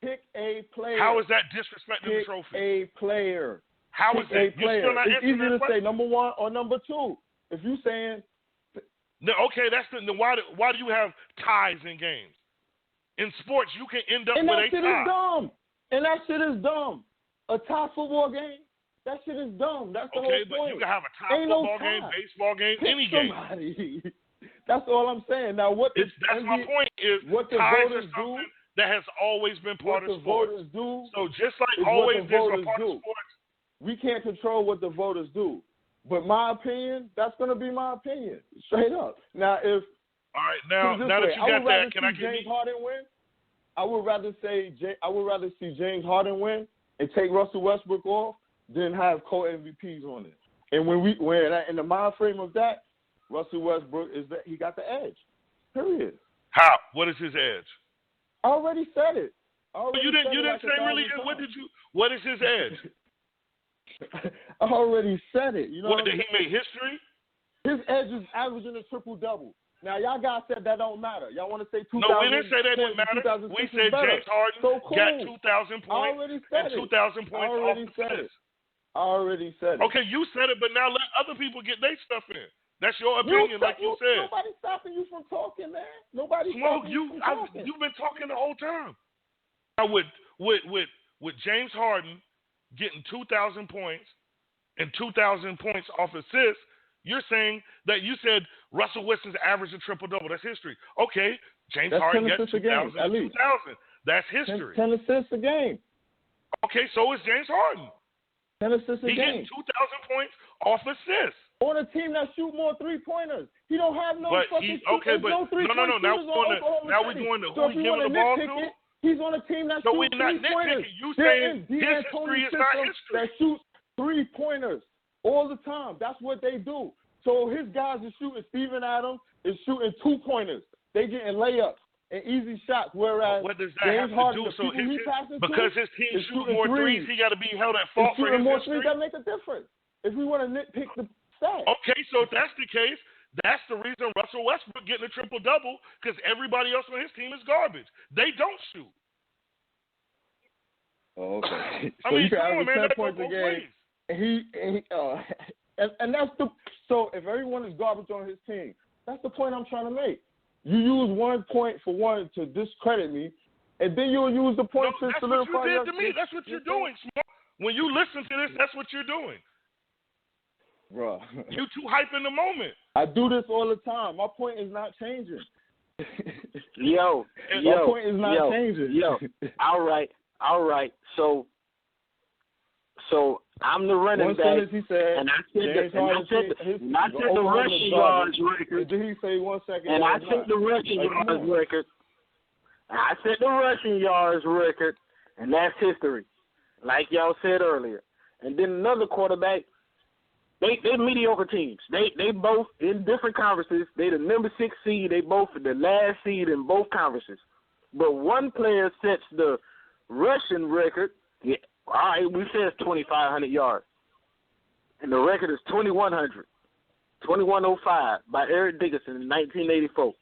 Pick a player. How is that disrespecting the trophy? Pick a player. How is that? You're still not it's easy to question. say number 1 or number 2. If you saying okay, why do you have ties in games? In sports, you can end up with a tie. And that shit is dumb. And that shit is dumb. A tie football game, that shit is dumb. That's the whole point. Okay, but you can have a tie football game, baseball game, any game. That's all I'm saying. Now, that's my point is what the ties voters are something do, that has always been part of sports. What the voters do, so just like always there's a part of sports. We can't control what the voters do. But my opinion, that's going to be my opinion, straight up. Now, if all right, now that you got that, can I get James Harden win? I would rather see James Harden win and take Russell Westbrook off than have co-MVPs on it. And when in the mind frame of that, Russell Westbrook he got the edge. Period. How? What is his edge? I already said it. You didn't say really. What is his edge? I already said it. You know what? Did he make history? His edge is averaging a triple-double. Now, y'all guys said that don't matter. Y'all want to say 2,000 No, we didn't say that didn't matter. We said James Harden got 2,000 points and 2,000 points off the fist. I already said it. Okay, you said it, but now let other people get their stuff in. That's your opinion, like you said. Nobody's stopping you from talking, man. Nobody's Smoke, stopping you from talking. You've been talking the whole time. Now, with James Harden getting 2,000 points and 2,000 points off assists, you're saying that you said Russell Wilson's average a triple-double. That's history. Okay, James Harden gets 2,000 and 2,000. That's history. 10 assists a game. Okay, so is James Harden. 10 assists a game. He gets 2,000 points off assists. On a team that shoot more three-pointers. He don't have no fucking no three-point Now we're going to who he giving the ball to? He's on a team that shoots three-pointers. You saying his history is not history. That shoots three-pointers all the time. That's what they do. So his guys are shooting. Steven Adams is shooting 2-pointers. they getting layups and easy shots, whereas what does that James have Harden, to do? the So people he passes because to, his team is shooting shooting more threes. threes, he got to be held at fault for his shooting more history? threes, that make a difference. If we want to nitpick the stats. Okay, so if that's the case, that's the reason Russell Westbrook getting a triple-double, because everybody else on his team is garbage. They don't shoot. Oh, okay. I So mean, you can come on, average man, 10 that points goes a both game. ways. And that's the so if everyone is garbage on his team, that's the point I'm trying to make. You use 1 point for one to discredit me, and then you'll use the point to solidify. That's what you did to me. That's what you're doing, Smart. When you listen to this, that's what you're doing. Bro, You too hype in the moment. I do this all the time. My point is not changing. My point is not changing. All right. So I'm the running back, he said, and I said the over rushing yards record. Did he say 1 second? And I set the rushing yards record. I set the rushing yards record, and that's history, like y'all said earlier. And then another quarterback. They mediocre teams. They both in different conferences. They the number 6 seed. They both the last seed in both conferences. But one player sets the rushing record. Yeah, all right, we said it's 2,500 yards, and the record is 2,100, 2,105 by Eric Dickerson in 1984.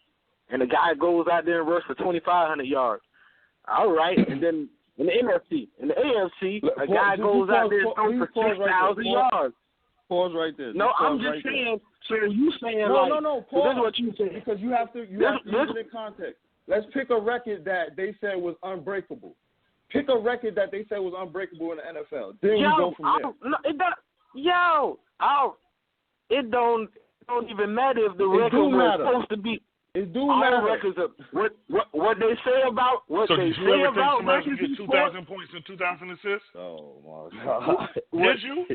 And the guy goes out there and rushes for 2,500 yards. All right, and then in the AFC, a guy goes out there and throws for 6,000 yards. Pause right there. No, I'm just saying. So you saying no. Pause. So this is what you saying. Because you have to use it in context. Let's pick a record that they said was unbreakable. Pick a record that they said was unbreakable in the NFL. Then we go from there. It don't even matter if the record was supposed to be. It do matter. Records of what they say about what they say about records. So did you ever think somebody could get 2,000 points and 2,000 assists? Oh my God! Did you?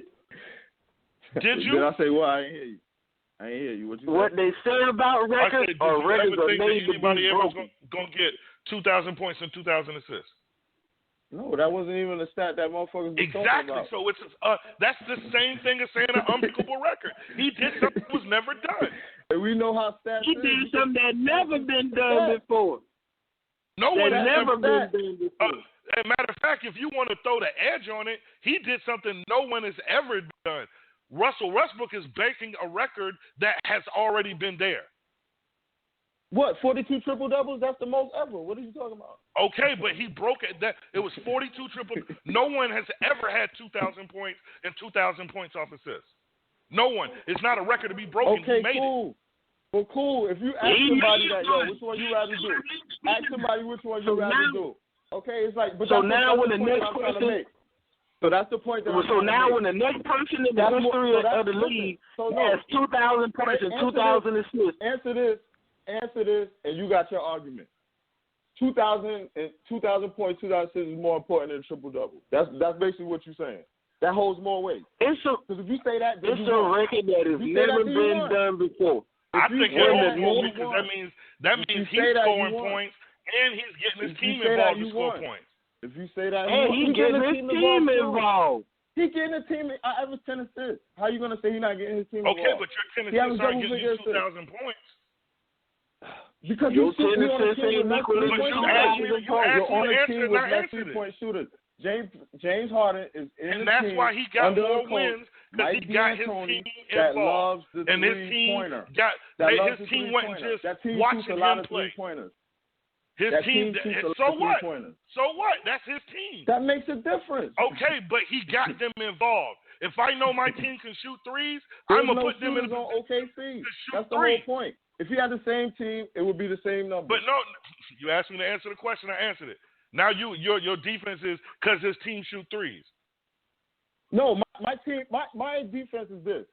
Did you? Did I say what? I ain't hear you. I ain't hear you. What you said? What they say about records or records are made to be broken. Going to get 2,000 points and 2,000 assists? No, that wasn't even a stat that motherfuckers were talking about. So it's that's the same thing as saying an unbreakable record. He did something that was never done. And we know how stats He did something that never been done before. No one has never been done before. As a matter of fact, if you want to throw the edge on it, he did something no one has ever done. Russell Westbrook is breaking a record that has already been there. What, 42 triple-doubles? That's the most ever. What are you talking about? Okay, but he broke it. It was 42 triple. No one has ever had 2,000 points and 2,000 points off assists. No one. It's not a record to be broken. Okay, he made cool. Well, cool. If you ask somebody that, which one you rather do? Ask somebody which one you rather do. Okay, it's like, but so that's now when the point next person. So that's the point that so now when the next person in the history of the league has 2,000 points and 2,000 assists. Answer this, and you got your argument. 2,000 points, 2,000 assists is more important than a triple-double. That's basically what you're saying. That holds more weight. Because if you say that, it's a record that has never been done before. I think it holds more weight because that means he's scoring points and he's getting his team involved to score points. If you say that, and he's getting his team involved. He's getting his team. I average 10 assists. How you gonna say he's not getting his team involved? Okay, but your 10 assists aren't getting you 2,000 points. Because your you 10 assists ain't equal. You asked me to answer, and I answered it. Point shooters. James Harden is in and that's team why he got under more wins because he got his team involved, and his team went and just watching him play. His team. So what? So what? That's his team. That makes a difference. Okay, but he got them involved. If I know my team can shoot threes, I'm gonna put them in a position to shoot That's the whole point. If he had the same team, it would be the same number. But no, you asked me to answer the question. I answered it. Now your defense is because his team shoot threes. No, my team, my defense is this.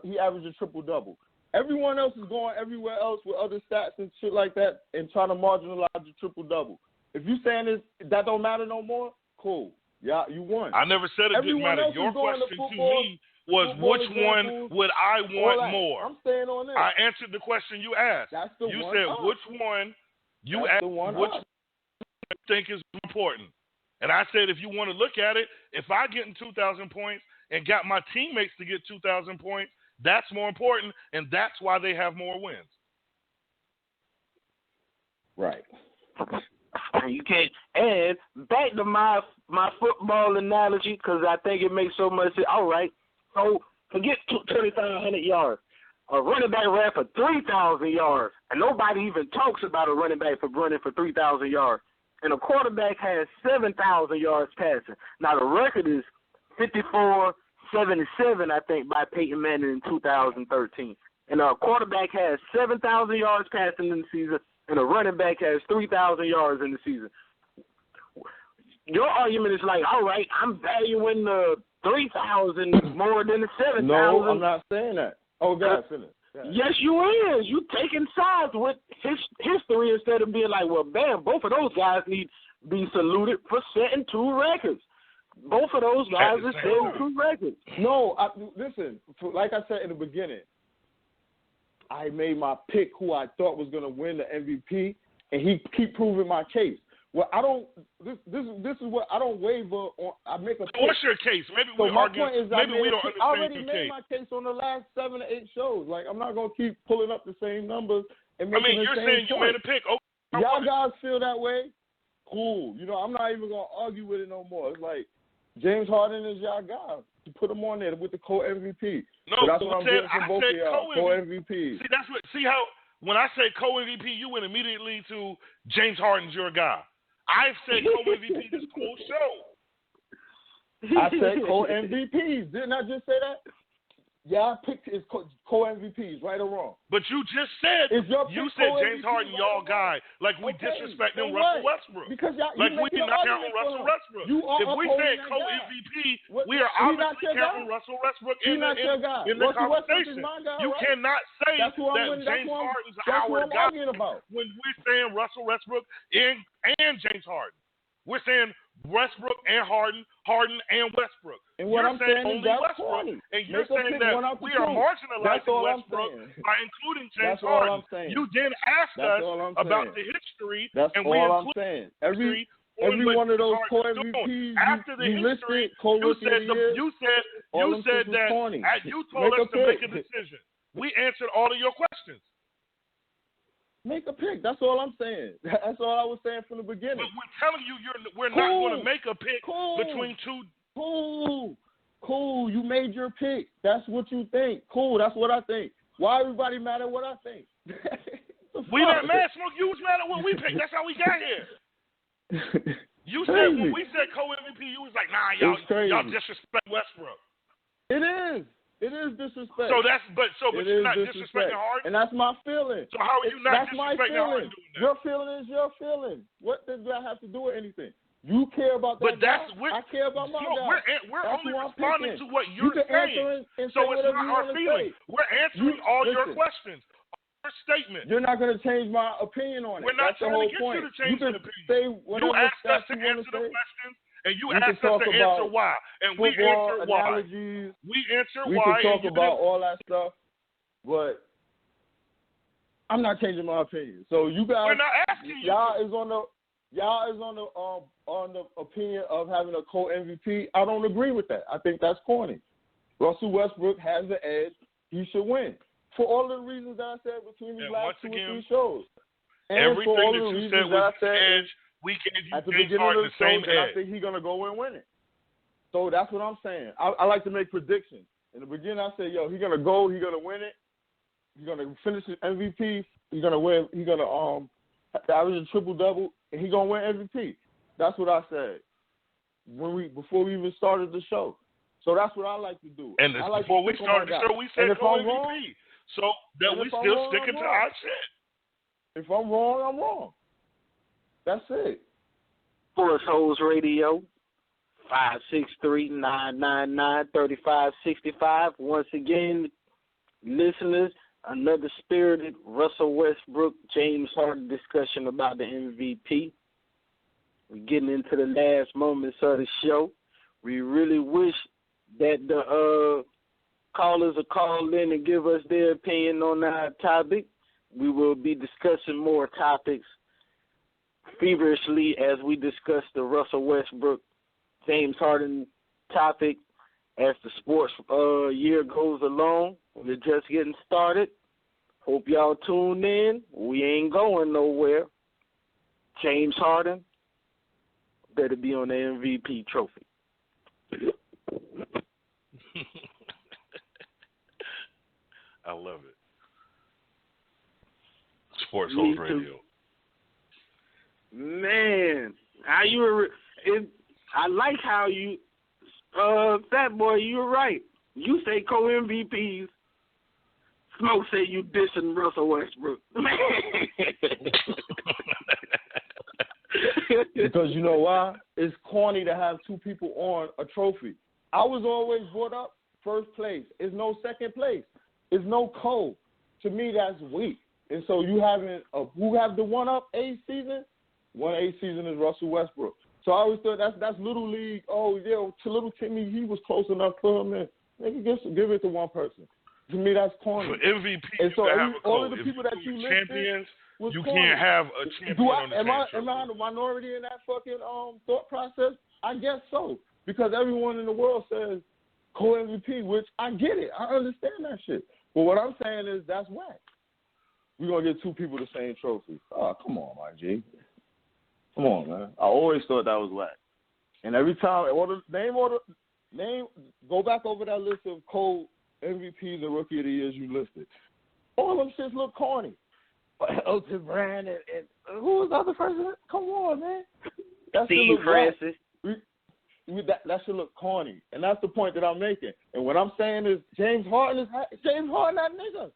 He averages triple-double. Everyone else is going everywhere else with other stats and shit like that and trying to marginalize the triple-double. If you saying that don't matter no more, cool. Yeah, you won. I never said it didn't matter. Your question to me was which one would I want more? I'm staying on this. I answered the question you asked. That's the you one said up. which one you That's asked the one which up. you think is important. And I said if you want to look at it, if I get in 2,000 points and got my teammates to get 2,000 points, that's more important, and that's why they have more wins. Right. You can't. And back to my football analogy, because I think it makes so much sense. All right, so forget 2,500 yards. A running back ran for 3,000 yards, and nobody even talks about a running back for running for 3,000 yards. And a quarterback has 7,000 yards passing. Now the record is 54-77, I think, by Peyton Manning in 2013. And a quarterback has 7,000 yards passing in the season, and a running back has 3,000 yards in the season. Your argument is like, all right, I'm valuing the 3,000 more than the 7,000. No, I'm not saying that. Oh, God, finish. Yes, you is. You taking sides with history instead of being like, well, bam, both of those guys need to be saluted for setting 2 records. Both of those guys are setting 2 records. No, listen, like I said in the beginning, I made my pick who I thought was going to win the MVP, and he keep proving my case. Well, I don't. This is what I don't waver on. I make a. So what's your case? Maybe so we my argue. point is, maybe we don't understand I already your made case. my case on the last 7 or 8 shows. Like, I'm not gonna keep pulling up the same numbers and making the you're same saying you point. made a pick. Okay, y'all guys feel that way? Cool. You know, I'm not even gonna argue with it no more. It's like James Harden is y'all guy. You put him on there with the co-MVP. No, so that's what I'm getting from both of y'all. Co-MVP. See, that's what. See how when I say co-MVP, you went immediately to James Harden's your guy. I said co-MVP this whole show. I said co-MVPs. Didn't I just say that? Yeah, I picked his co-MVPs, right or wrong. But you just said you said James Harden, y'all guy, like we disrespecting Russell Westbrook. Because y'all, like we do not count Russell Westbrook. If we say co-MVP, we are obviously counting Russell Westbrook in the conversation. You cannot say that James Harden's our guy when we're saying Russell Westbrook and James Harden. We're saying Westbrook and Harden and Westbrook. And what you're I'm saying only is that's Westbrook. funny. And you're saying that we are marginalizing Westbrook by including James Harden. You then asked us about the history, and we included every one of those co-MVPs after the history. You said that you told us to make a decision. We answered all of your questions. Make a pick. That's all I'm saying. That's all I was saying from the beginning. But we're telling you we're not going to make a pick between two. Cool. You made your pick. That's what you think. Cool. That's what I think. Why everybody mad at what I think? We not mad, Smoke. You was mad at what we picked. That's how we got here. You said when we said co-MVP, you was like, nah, y'all disrespect Westbrook. It is. It is disrespect. But you're not disrespecting Harden? And that's my feeling. So how are you not disrespecting Harden doing that? Your feeling is your feeling. What does that have to do with anything? You care about that guy. I care about my guy. We're only responding to what you're saying. So it's not our feeling. We're answering all your questions. Your statement. You're not going to change my opinion on it. We're not trying to get you to change your opinion. You asked us to answer the questions. And you asked us to answer why. And we answer why. We answer why. We can talk about all that stuff, but I'm not changing my opinion. So you guys, we're not asking you. Y'all is on the opinion of having a co-MVP. I don't agree with that. I think that's corny. Russell Westbrook has the edge. He should win for all the reasons that I said between these last 2 or 3 shows. And everything for all that the you said was the edge. We can at the beginning of the show, I think he's gonna go and win it. So that's what I'm saying. I like to make predictions. In the beginning, I said, he's gonna go, he's gonna win it, he's gonna finish his MVP, he's gonna win, he's gonna average a triple-double, and he's gonna win MVP. That's what I said before we even started the show. So that's what I like to do. And before we started the show, we said co-MVP. So that we still sticking to our shit. If I'm wrong, I'm wrong. That's it. Sportholes Radio, 563-999-3565. Once again, listeners, another spirited Russell Westbrook, James Harden discussion about the MVP. We're getting into the last moments of the show. We really wish that the callers will call in and give us their opinion on our topic. We will be discussing more topics feverishly as we discuss the Russell Westbrook, James Harden topic as the sports year goes along. We're just getting started. Hope y'all tune in. We ain't going nowhere. James Harden better be on the MVP trophy. I love it. Sportholes Radio. Man, how I like how you, Fat Boy, you're right. You say co-MVPs. Smoke say you dissing Russell Westbrook. Man. Because you know why? It's corny to have two people on a trophy. I was always brought up first place. It's no second place. It's no co. To me, that's weak. And so you having who have the one-up A season? One A season is Russell Westbrook. So I always thought that's little league. Oh, yeah, to little Timmy, he was close enough for him. Maybe give it to one person. To me, that's corny. For MVP, and so you have all of the people that you listed champions, you corny. can't have a champion on the am same I the minority in that fucking thought process? I guess so. Because everyone in the world says co-MVP, which I get it. I understand that shit. But what I'm saying is that's whack. We're going to get two people the same trophy. Oh, come on, my G. Come on, man. I always thought that was whack. And every time, go back over that list of co-MVPs and Rookie of the Years you listed. All them shits look corny. Elton Brand and who was the other person? Come on, man. That Steve Francis. That should look corny. And that's the point that I'm making. And what I'm saying is James Harden that nigga.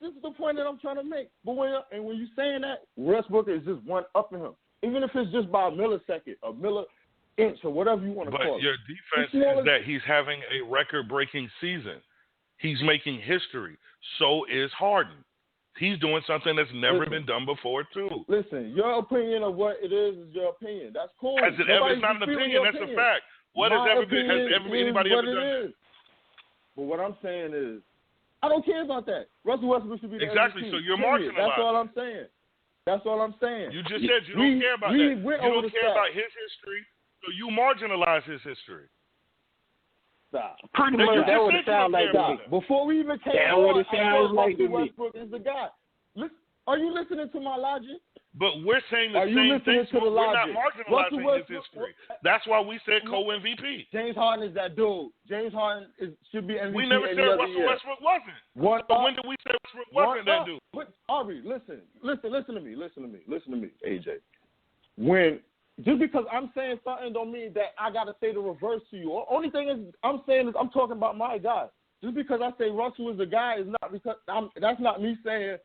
This is the point that I'm trying to make. But when you're saying that, Westbrook is just one up in him. Even if it's just by a millisecond, a milli-inch, or whatever you want to call it. But your defense is that he's having a record-breaking season. He's making history. So is Harden. He's doing something that's never been done before, too. Listen, your opinion of what it is your opinion. That's cool. Has it ever? It's not an opinion. That's a fact. Has anybody ever done that? But what I'm saying is, I don't care about that. Russell Westbrook should be the exactly. MVP. So you're marginalized. That's all I'm saying. That's all I'm saying. You just said you don't care about that. You don't care about his history, so you marginalize his history. Stop. Pretty much that would sound like that. Before we even came on, Russell Westbrook is the guy. Are you listening to my logic? But we're saying the same thing. We're not marginalizing his history. That's why we said co-MVP. James Harden is that dude. James Harden should be MVP. We never said Russell Westbrook wasn't. When did we say Westbrook wasn't that dude? But Aubrey, listen to me, AJ. Just because I'm saying something don't mean that I gotta say the reverse to you. Only thing is I'm talking about my guy. Just because I say Russell is the guy is not because that's not me saying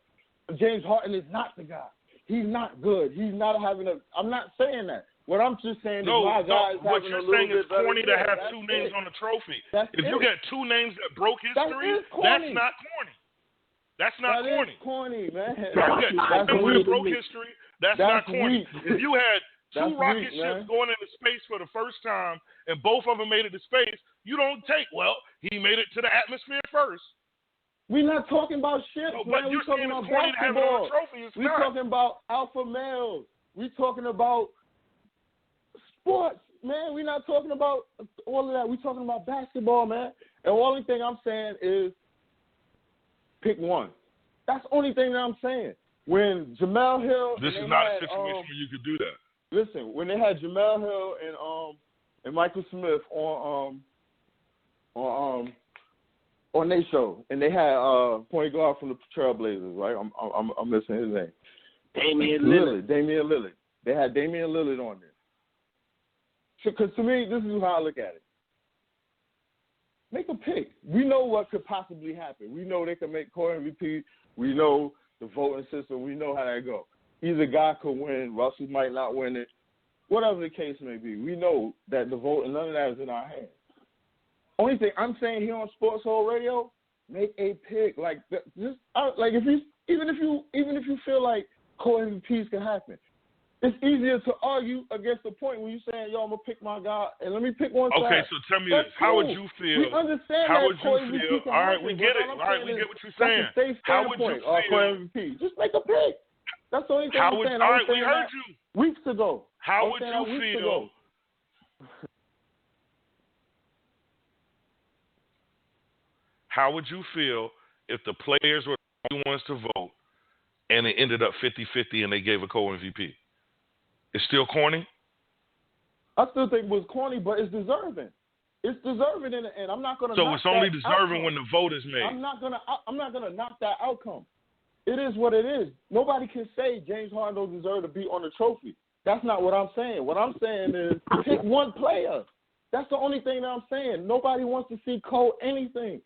James Harden is not the guy. He's not good. He's not having I'm not saying that. What I'm just saying is my guy is having a little bit better. What you're saying is corny to have two names on the trophy. If you got two names that broke history, that's not corny. That's not corny. That's corny, man. If you got two names that broke history, that's not corny. If you had two rocket ships going into space for the first time and both of them made it to space, you don't take, he made it to the atmosphere first. We're not talking about ships, man. We're talking about basketball. We're talking about alpha males. We're talking about sports, man. We're not talking about all of that. We're talking about basketball, man. And the only thing I'm saying is pick one. That's the only thing that I'm saying. When Jamel Hill... This is not a situation where you could do that. Listen, when they had Jamel Hill and Michael Smith on their show, and they had point guard from the Trailblazers, right? I'm missing his name. Damian Lillard. They had Damian Lillard on there. Because to me, this is how I look at it. Make a pick. We know what could possibly happen. We know they can make co-MVP. We know the voting system. We know how that goes. Either guy could win. Russell might not win it. Whatever the case may be, we know that the vote and none of that is in our hands. Only thing I'm saying here on Sportholes Radio, make a pick. Like even if you feel like co-MVPs can happen, it's easier to argue against the point when you're saying, "Yo, I'm gonna pick my guy and let me pick one side." Okay, so tell me this: How would you feel? We understand how that would you feel? All right, we get it. All right, we get what you're saying. How would you feel? Co-MVP. Just make a pick. That's the only thing I'm saying. All right, we heard you. Weeks ago. How would you feel? How would you feel if the players were the only ones to vote and it ended up 50-50 and they gave a co-MVP? It's still corny? I still think it was corny, but it's deserving. It's deserving, and I'm not going to. So it's only deserving when the vote is made. I'm not gonna knock that outcome. It is what it is. Nobody can say James Harden don't deserve to be on the trophy. That's not what I'm saying. What I'm saying is pick one player. That's the only thing that I'm saying. Nobody wants to see Cole anything.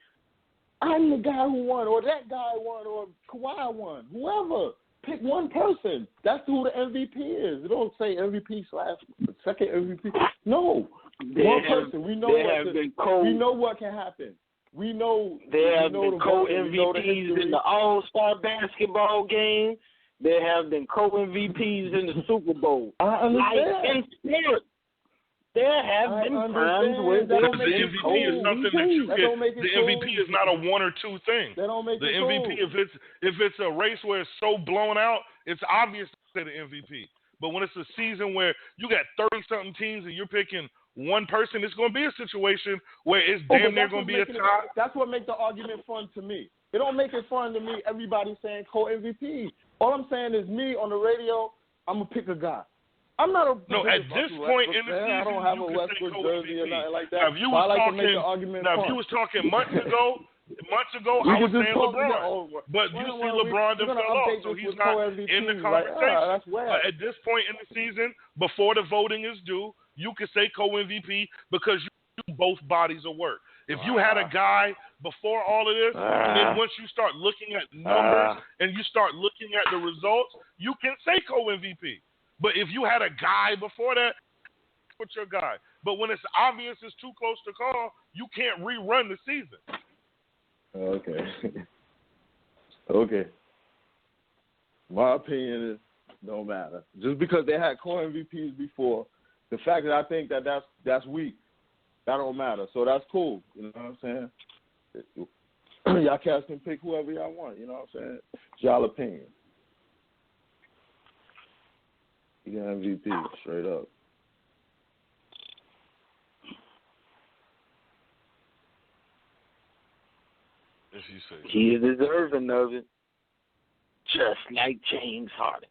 I'm the guy who won, or that guy won, or Kawhi won. Whoever. Pick one person. That's who the MVP is. It don't say MVP / second MVP. No. One person. We know what can happen. We know there have been co-MVPs in the All-Star basketball game. There have been co-MVPs in the Super Bowl. I understand. Like in spirit. There have been times where the MVP is something that you can. The MVP is not a one or two thing. They don't make the it MVP, cool. if it's a race where it's so blown out, it's obvious to say the MVP. But when it's a season where you got 30-something teams and you're picking one person, it's going to be a situation where it's damn near going to be a tie. That's what makes the argument fun to me. It don't make it fun to me. Everybody saying co-MVP. All I'm saying is me on the radio. I'm gonna pick a guy. I'm not a no. At this point in the season, I don't have you a can say Westbrook jersey or nothing like that. Now, if you was if you was talking months ago, I was saying LeBron. But you see LeBron fell off, so he's not in the conversation. At this point in the season, before the voting is due, you can say co-MVP because you do both bodies of work. If you had a guy before all of this, and then once you start looking at numbers and you start looking at the results, you can say co-MVP. But if you had a guy before that, put your guy. But when it's obvious it's too close to call, you can't rerun the season. Okay. Okay. My opinion is no matter. Just because they had co-MVPs before, the fact that I think that's weak, that don't matter. So that's cool. You know what I'm saying? Y'all cats can pick whoever y'all want. You know what I'm saying? It's y'all opinion. You got MVP, straight up. If you say he is deserving of it, just like James Harden.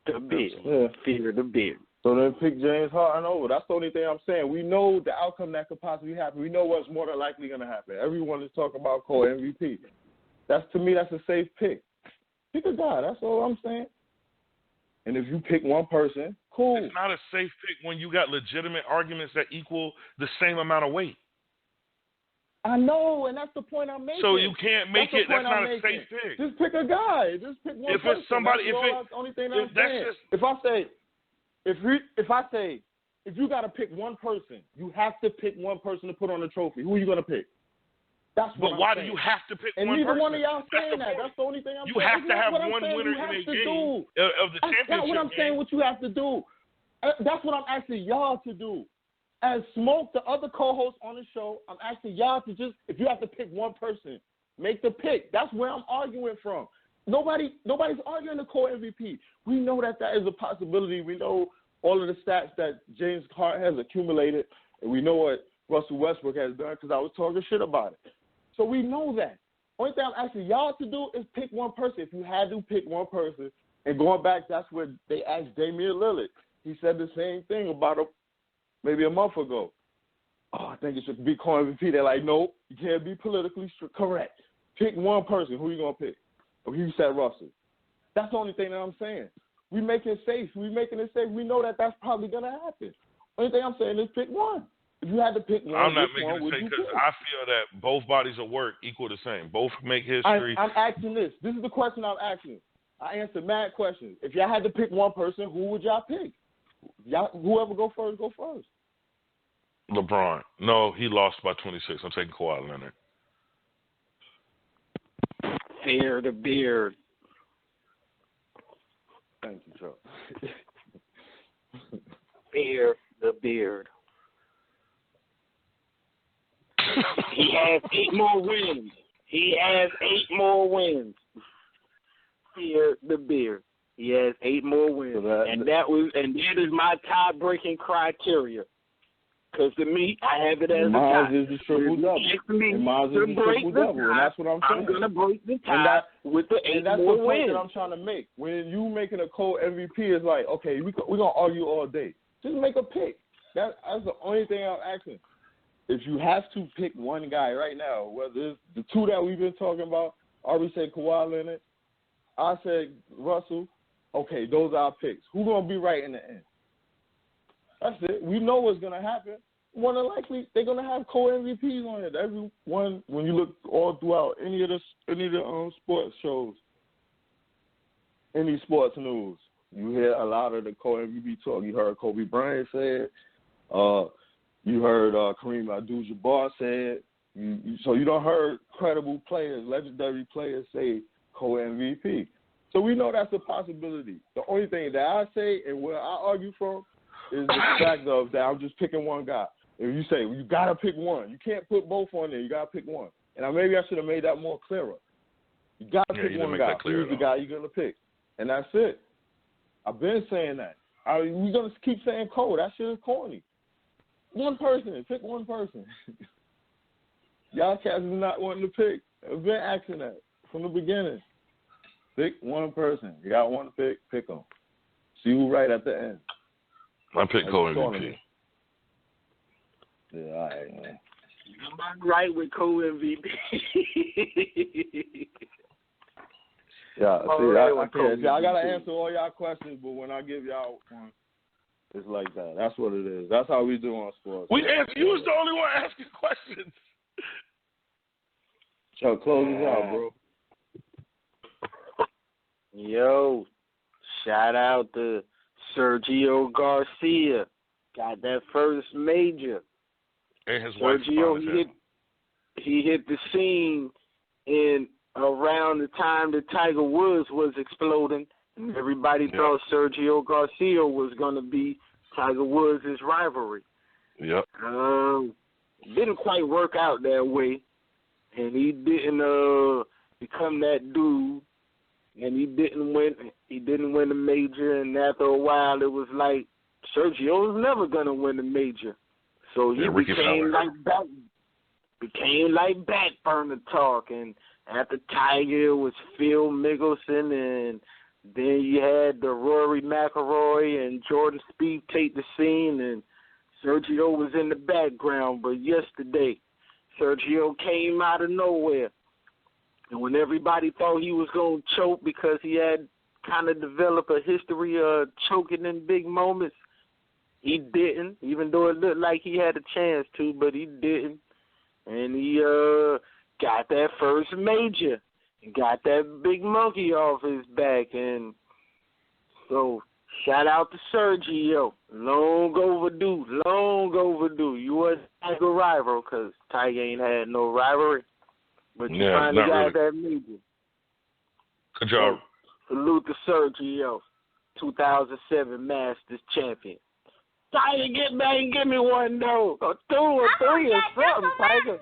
The beard. Fear the beard. So then pick James Harden over. That's the only thing I'm saying. We know the outcome that could possibly happen. We know what's more than likely going to happen. Everyone is talking about Cole MVP. To me, that's a safe pick. Pick a guy. That's all I'm saying. And if you pick one person, cool. It's not a safe pick when you got legitimate arguments that equal the same amount of weight. I know, and that's the point I'm making. So you can't make it. That's not a safe pick. Just pick a guy. Just pick one person. If it's somebody, that's the only thing I'm saying. If you got to pick one person, you have to pick one person to put on the trophy. Who are you going to pick? That's what But why do you have to pick one person? And neither one of y'all saying that. That's the only thing I'm saying. You have to have one winner in a game of the championship. That's not what I'm saying what you have to do. That's what I'm asking y'all to do. As Smoke, the other co-host on the show, I'm asking y'all to just, if you have to pick one person, make the pick. That's where I'm arguing from. Nobody's arguing the co-MVP. We know that is a possibility. We know all of the stats that James Harden has accumulated, and we know what Russell Westbrook has done because I was talking shit about it. So we know that. Only thing I'm asking y'all to do is pick one person. If you had to pick one person, and going back, that's where they asked Damian Lillard. He said the same thing about maybe a month ago. Oh, I think it should be co-MVP. They're like, no, you can't be politically correct. Pick one person. Who you going to pick? Oh, he said Russell. That's the only thing that I'm saying. We making it safe. We know that that's probably going to happen. Only thing I'm saying is pick one. If you had to pick one, I'm not making it safe because I feel that both bodies of work equal the same. Both make history. I'm asking this. This is the question I'm asking. I answered mad questions. If y'all had to pick one person, who would y'all pick? Whoever go first, go first. LeBron. No, he lost by 26. I'm taking Kawhi Leonard. Fear the beard. Thank you, Chuck. Fear the beard. He has 8 more wins. Fear the beard. He has 8 more wins, and that is my tie-breaking criteria. Because to me, I have it as a tie. Mine is the triple-double. And mine is the triple-double, and that's what I'm saying. I'm going to break the tie with the 8 and that's more the point wins. that I'm trying to make. When you making a co-MVP, it's like, okay, we're going to argue all day. Just make a pick. That's the only thing I'm asking. If you have to pick one guy right now, whether it's the two that we've been talking about, Ari said Kawhi Leonard, I said Russell, okay, those are our picks. Who's going to be right in the end? That's it. We know what's going to happen. More than likely, they're going to have co-MVPs on it. Everyone, when you look all throughout any of the sports shows, any sports news, you hear a lot of the co-MVP talk. You heard Kobe Bryant say it. You heard Kareem Abdul-Jabbar say it. So you don't heard credible players, legendary players say co-MVP. So we know that's a possibility. The only thing that I say and where I argue from is the fact of that I'm just picking one guy. If you say, well, you got to pick one. You can't put both on there. You got to pick one. And maybe I should have made that more clearer. You got to pick one guy. Who's the guy you're going to pick? And that's it. I've been saying that. We're going to keep saying Cole. That shit is corny. One person. Pick one person. Y'all cats is not wanting to pick. I've been asking that from the beginning. Pick one person. You got one to pick them. See who's right at the end. I pick co-MVP. Yeah, all right, man. I'm right with co-MVP. Yeah, see, I got to answer all y'all questions, but when I give y'all one, it's like that. That's what it is. That's how we do on sports. You was the only one asking questions. Chuck, close us out, bro. Yo, shout out to Sergio Garcia. Got that first major. And his wife Sergio, he hit the scene in around the time that Tiger Woods was exploding. Everybody thought Sergio Garcia was going to be Tiger Woods' rivalry. Yep. Didn't quite work out that way, and he didn't become that dude, and he didn't win the major, and after a while it was like Sergio was never going to win the major. So he became like back burner talk, and after Tiger was Phil Mickelson, and then you had the Rory McIlroy and Jordan Spieth take the scene, and Sergio was in the background. But yesterday, Sergio came out of nowhere, and when everybody thought he was going to choke because he had kind of developed a history of choking in big moments, he didn't, even though it looked like he had a chance to, but he didn't. And he got that first major and got that big monkey off his back. And so shout out to Sergio. Long overdue. You was Tiger rival because Tiger ain't had no rivalry. But you finally got that major. Good job. So, salute to Sergio, 2007 Masters champion. Tiger, get back and give me one, though. Or two or three or something, Tiger.